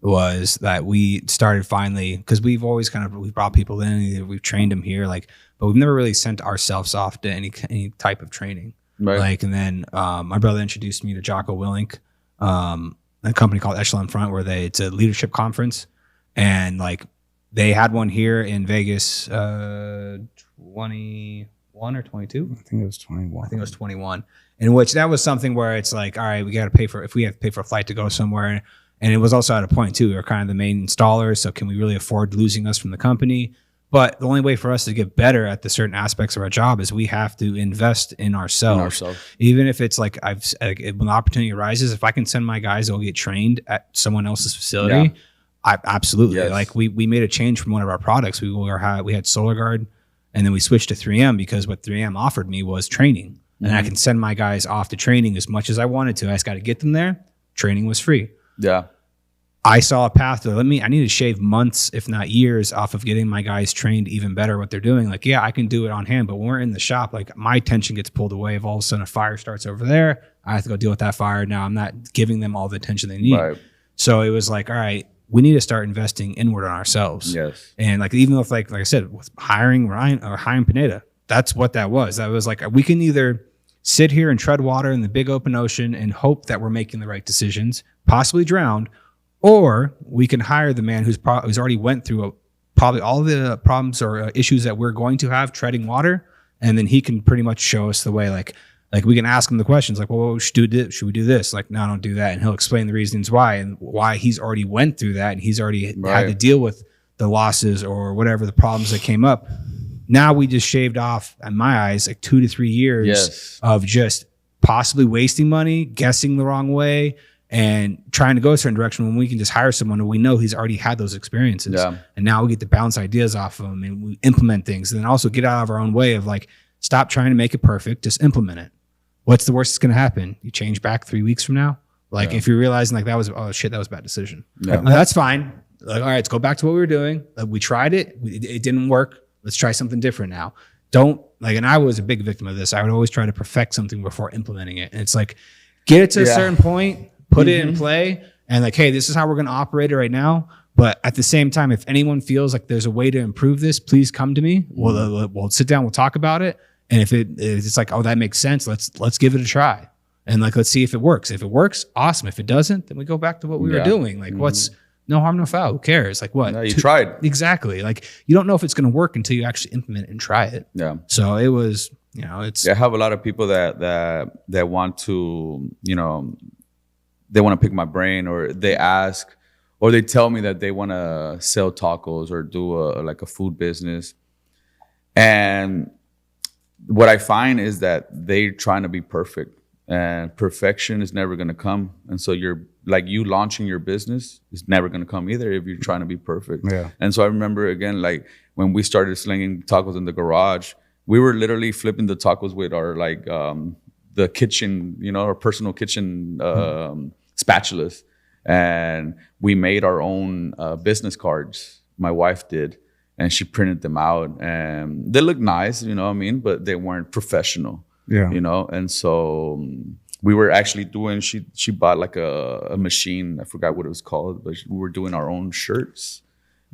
was that we started finally, because we've always we've brought people in, we've trained them here, like, but we've never really sent ourselves off to any type of training. Right. Like, and then my brother introduced me to Jocko Willink, a company called Echelon Front, where it's a leadership conference, and like they had one here in Vegas, 21 or 22. I think it was 21. I think it was 21. In which that was something where it's like, all right, we got to pay for if we have to pay for a flight to go somewhere. And it was also at a point too, we were kind of the main installers. So can we really afford losing us from the company? But the only way for us to get better at the certain aspects of our job is we have to invest in ourselves. Even if it's like when the opportunity arises, if I can send my guys to go get trained at someone else's facility, absolutely. Yes. Like we made a change from one of our products. We had Solar Guard, and then we switched to 3M because what 3M offered me was training. And I can send my guys off to training as much as I wanted to. I just got to get them there. Training was free. Yeah. I saw a path to I need to shave months, if not years, off of getting my guys trained even better what they're doing. Like, yeah, I can do it on hand, but when we're in the shop, like my attention gets pulled away. If all of a sudden a fire starts over there, I have to go deal with that fire. Now I'm not giving them all the attention they need. Right. So it was like, all right, we need to start investing inward on ourselves. Yes. And like, even if like I said, with hiring Ryan or hiring Pineda, that's what that was. That was like, we can either sit here and tread water in the big open ocean and hope that we're making the right decisions, possibly drowned, or we can hire the man who's already went through probably all the problems or issues that we're going to have treading water, and then he can pretty much show us the way. Like we can ask him the questions like, well, should we do this? Like, no, don't do that. And he'll explain the reasons why and why he's already went through that and he's already had to deal with the losses or whatever the problems that came up. Now we just shaved off, in my eyes, like 2 to 3 years of just possibly wasting money, guessing the wrong way, and trying to go a certain direction when we can just hire someone who we know he's already had those experiences. Yeah. And now we get to bounce ideas off of him and we implement things, and then also get out of our own way of like, stop trying to make it perfect, just implement it. What's the worst that's going to happen? You change back 3 weeks from now? Like if you're realizing like that was a bad decision. Yeah. That's fine. Like, all right, let's go back to what we were doing. We tried it. It didn't work. Let's try something different now. And I was a big victim of this. I would always try to perfect something before implementing it. And it's like, get it to a certain point, put it in play, and like, hey, this is how we're going to operate it right now. But at the same time, if anyone feels like there's a way to improve this, please come to me. We'll sit down, we'll talk about it. And if it's like, oh, that makes sense, let's give it a try. And like, let's see if it works. If it works, awesome. If it doesn't, then we go back to what we were doing. Like what's no harm, no foul. Who cares? Like what? No, you tried. Exactly. Like you don't know if it's going to work until you actually implement it and try it. Yeah. So it was, I have a lot of people that want to, they want to pick my brain, or they ask, or they tell me that they want to sell tacos or do like a food business. And what I find is that they're trying to be perfect, and perfection is never going to come. And so you're like, you launching your business is never going to come either if you're trying to be perfect. Yeah. And so I remember, again, like when we started slinging tacos in the garage, we were literally flipping the tacos with our like the kitchen, our personal kitchen spatulas. And we made our own business cards. My wife did, and she printed them out, and they look nice, but they weren't professional. Yeah. And so we were actually doing, she bought like a machine, I forgot what it was called, but we were doing our own shirts.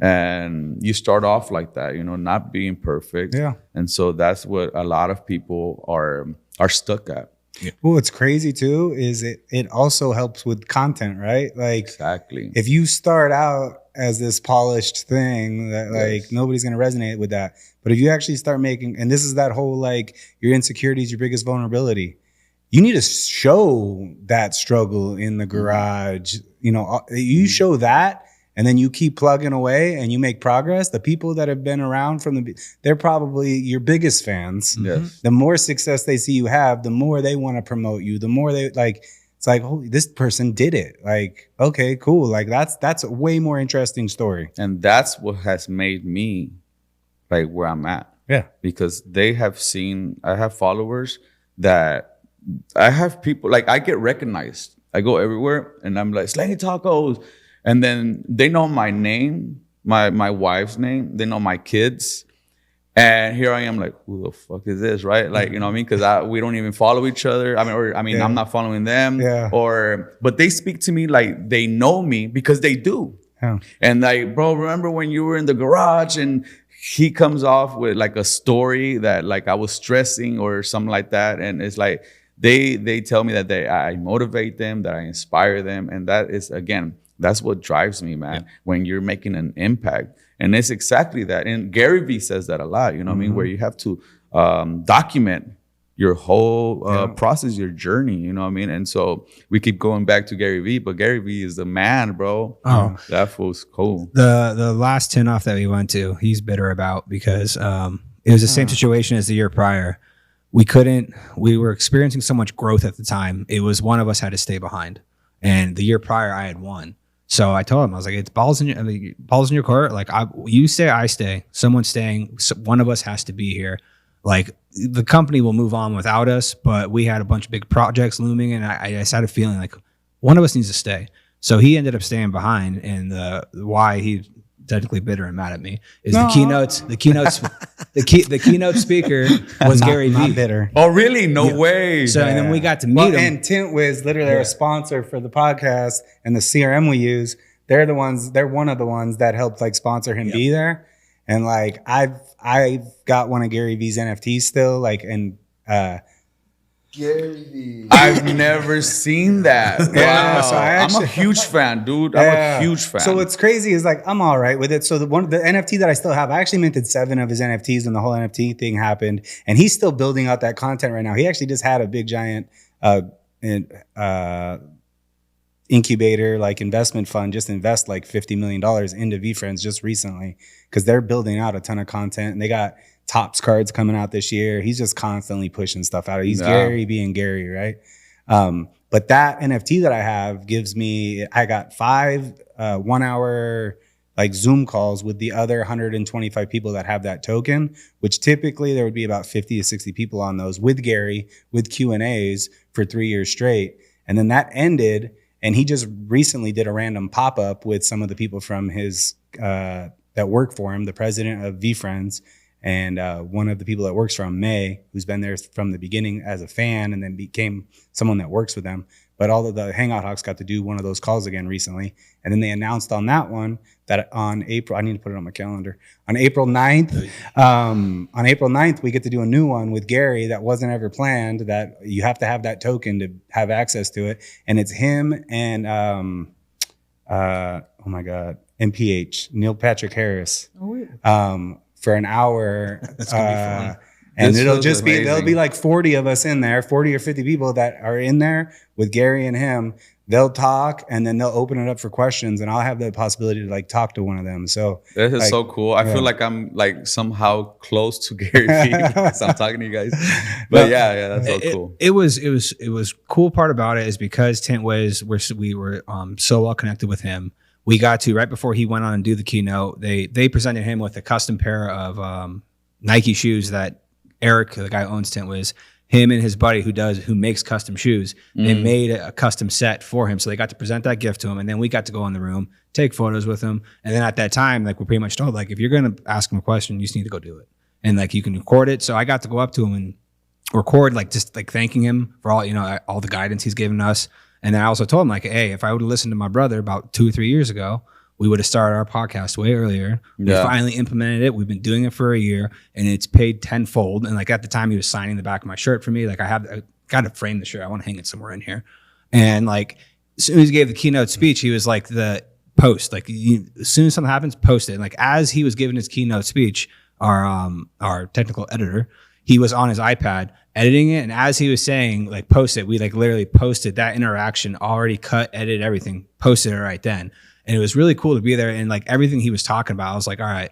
And you start off like that, not being perfect. Yeah. And so that's what a lot of people are stuck at. Yeah. Well, what's crazy too is it also helps with content, right? Like, exactly. If you start out as this polished thing that like nobody's gonna resonate with that, but if you actually start making, and this is that whole like your insecurity is your biggest vulnerability, you need to show that struggle in the garage. You show that. And then you keep plugging away and you make progress. The people that have been around they're probably your biggest fans. Yes. The more success they see you have, the more they want to promote you. The more they like, it's like, holy, this person did it. Like, okay, cool. Like that's a way more interesting story. And that's what has made me like where I'm at. Yeah. Because I have followers that I have people, like I get recognized. I go everywhere and I'm like, Slanging Tacos. And then they know my name, my wife's name. They know my kids. And here I am like, who the fuck is this, right? Like, you know what I mean? Because we don't even follow each other. I'm not following them. Yeah. But they speak to me like they know me because they do. Yeah. And like, bro, remember when you were in the garage? And he comes off with like a story that like I was stressing or something like that. And it's like, they tell me that I motivate them, that I inspire them. And that is, again, that's what drives me, man, when you're making an impact. And it's exactly that. And Gary Vee says that a lot, what I mean? Where you have to document your whole process, your journey, you know what I mean? And so we keep going back to Gary Vee, but Gary Vee is the man, bro. Oh, that fool's cool. The last 10 off that we went to, he's bitter about because it was the same situation as the year prior. We were experiencing so much growth at the time. It was one of us had to stay behind. And the year prior, I had won. So I told him, I was like, it's balls in your court. Like you stay, I stay. Someone's staying. So one of us has to be here. Like the company will move on without us, but we had a bunch of big projects looming, and I just had a feeling like one of us needs to stay. So he ended up staying behind, and why he technically bitter and mad at me is the keynote speaker was Gary Vee. Not bitter. Oh, really? No way. So and then we got to meet him. And Tint was literally our sponsor for the podcast and the CRM we use. They're one of the ones that helped like sponsor him be there. And like I've got one of Gary Vee's NFTs still, like, and Gary Vee. I've never seen that. Yeah, Wow. so I'm a huge fan, dude. I'm a huge fan. So what's crazy is like I'm all right with it. So the NFT that I still have, I actually minted 7 of his NFTs when the whole NFT thing happened, and he's still building out that content right now. He actually just had a big giant incubator, like investment fund, just invest like $50 million into VeeFriends just recently because they're building out a ton of content, and they got Topps cards coming out this year. He's just constantly pushing stuff out. He's Gary being Gary, right? But that NFT that I have I got 5 1-hour like Zoom calls with the other 125 people that have that token, which typically there would be about 50 to 60 people on those with Gary, with Q&As for 3 years straight. And then that ended, and he just recently did a random pop-up with some of the people from his that work for him, the president of VeeFriends, and one of the people that works for him, May, who's been there from the beginning as a fan and then became someone that works with them. But all of the Hangout Hawks got to do one of those calls again recently. And then they announced on that one that on April, I need to put it on my calendar, on April 9th, we get to do a new one with Gary that wasn't ever planned, that you have to have that token to have access to it. And it's him and, oh my God, NPH, Neil Patrick Harris. For an hour. That's gonna be fun. And there'll be like 40 of us in there, 40 or 50 people that are in there with Gary and him they'll talk and then they'll open it up for questions, and I'll have the possibility to like talk to one of them. So this is so cool. I feel like I'm like somehow close to Gary Vee because I'm talking to you guys. But that's so cool. It was cool part about it is because Tint Wiz, we were so well connected with him. We got to, right before he went on and do the keynote, they presented him with a custom pair of Nike shoes that Eric, the guy who owns Tint Wiz, him and his buddy who makes custom shoes, they made a custom set for him. So they got to present that gift to him. And then we got to go in the room, take photos with him. And then at that time, like, we're pretty much told, like, if you're going to ask him a question, you just need to go do it. And like, you can record it. So I got to go up to him and record, like, just like thanking him for all the guidance he's given us. And then I also told him, like, hey, if I would have listened to my brother about 2 or 3 years ago, we would have started our podcast way earlier. We finally implemented it. We've been doing it for a year, and it's paid tenfold. And like, at the time, he was signing the back of my shirt for me. Like, I got to frame the shirt. I want to hang it somewhere in here. And like, as soon as he gave the keynote speech, he was like, the post, like, as soon as something happens, post it. And like, as he was giving his keynote speech, our technical editor, he was on his iPad editing it. And as he was saying, like, post it, we like literally posted that interaction, already cut, edited everything, posted it right then. And it was really cool to be there. And like, everything he was talking about, I was like, all right,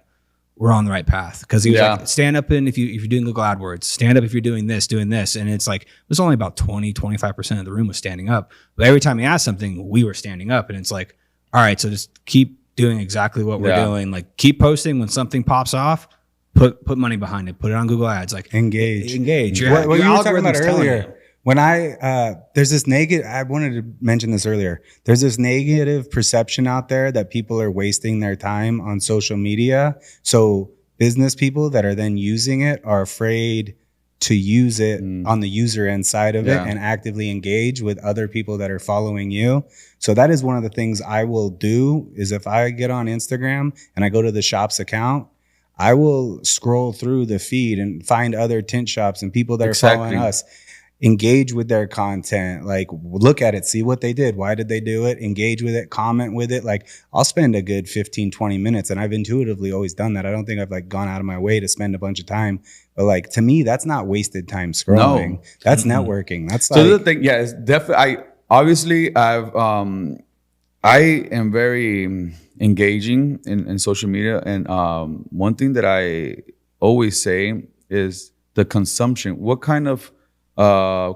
we're on the right path. Cause he was like, stand up if you're doing Google AdWords, stand up if you're doing this. And it's like, it was only about 20-25% of the room was standing up. But every time he asked something, we were standing up. And it's like, all right, so just keep doing exactly what we're doing. Like, keep posting when something pops off, put money behind it, put it on Google Ads, like engage. What you were talking about earlier. When there's this negative, I wanted to mention this earlier. There's this negative perception out there that people are wasting their time on social media. So business people that are then using it are afraid to use it on the user end side of it and actively engage with other people that are following you. So that is one of the things I will do is if I get on Instagram and I go to the shop's account, I will scroll through the feed and find other tint shops and people that are following us. Engage with their content, like look at it, see what they did. Why did they do it? Engage with it, comment with it. Like, I'll spend a good 15-20 minutes, and I've intuitively always done that. I don't think I've like gone out of my way to spend a bunch of time, but like, to me, that's not wasted time scrolling. No. That's networking. That's so the thing. Yeah, it's definitely. I am very engaging in social media, and one thing that I always say is the consumption. What kind of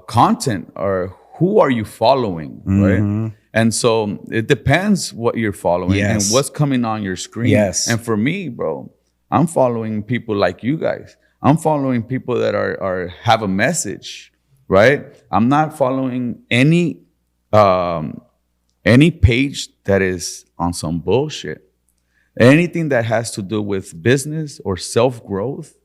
content or who are you following, right? And so it depends what you're following and what's coming on your screen. And for me, bro, I'm following people like you guys. I'm following people that have a message, right? I'm not following any page that is on some bullshit. Anything that has to do with business or self-growth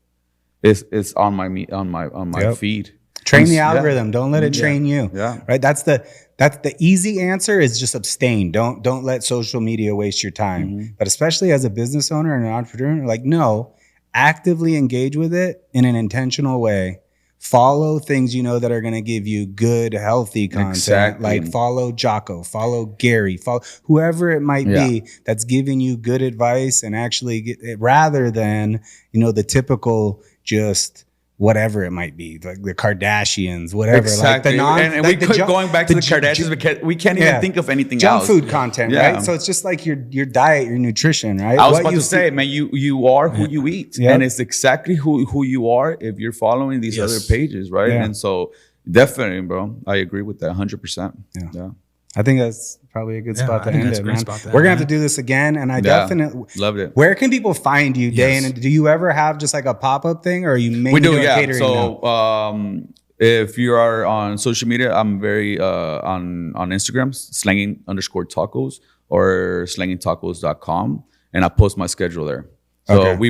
is on my feed. Train the algorithm. Don't let it train you. Right. That's the easy answer is just abstain. Don't let social media waste your time. But especially as a business owner and an entrepreneur, like, no, actively engage with it in an intentional way. Follow things you know that are going to give you good, healthy content. Like follow Jocko, follow Gary, follow whoever it might be that's giving you good advice and actually rather than, the typical just whatever it might be, like the Kardashians, whatever. Exactly. Like and we keep going back to the Kardashians because we can't even think of anything else. Junk food content, right? So it's just like your diet, your nutrition, right? I was about to say, man, you are who you eat. And it's exactly who you are if you're following these other pages, right? And so definitely, bro, I agree with that 100%. Yeah. I think that's probably a good spot to end it, man. We're going to have to do this again. And I definitely loved it. Where can people find you, Dane? And do you ever have just like a pop-up thing or are you mainly doing catering now? So if you are on social media, I'm very on Instagram, slanging_tacos or slangingtacos.com. And I post my schedule there. So we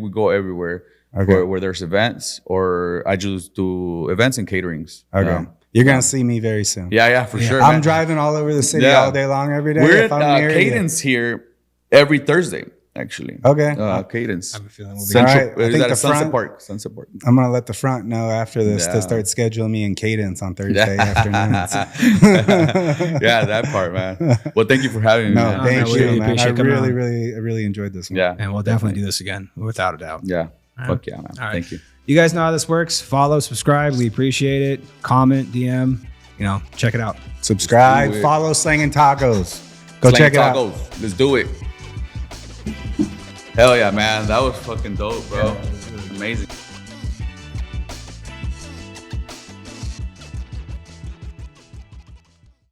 go everywhere where there's events or I just do events and caterings. You're going to see me very soon. Yeah, for sure. I'm driving all over the city all day long, every day. We're at Cadence here every Thursday, actually. Cadence. I have a feeling we'll be at Sunset Park. I'm going to let the front know after this to start scheduling me in Cadence on Thursday afternoons. That part, man. Well, thank you for having me. No, thank you, man. I really enjoyed this one. Yeah. And we'll definitely do this again, without a doubt. Yeah. Fuck yeah, man. Thank you. You guys know how this works. Follow, subscribe. We appreciate it. Comment, DM, check it out. Subscribe, follow Slanging Tacos. Go check it out. Let's do it. Hell yeah, man. That was fucking dope, bro. Yeah, amazing.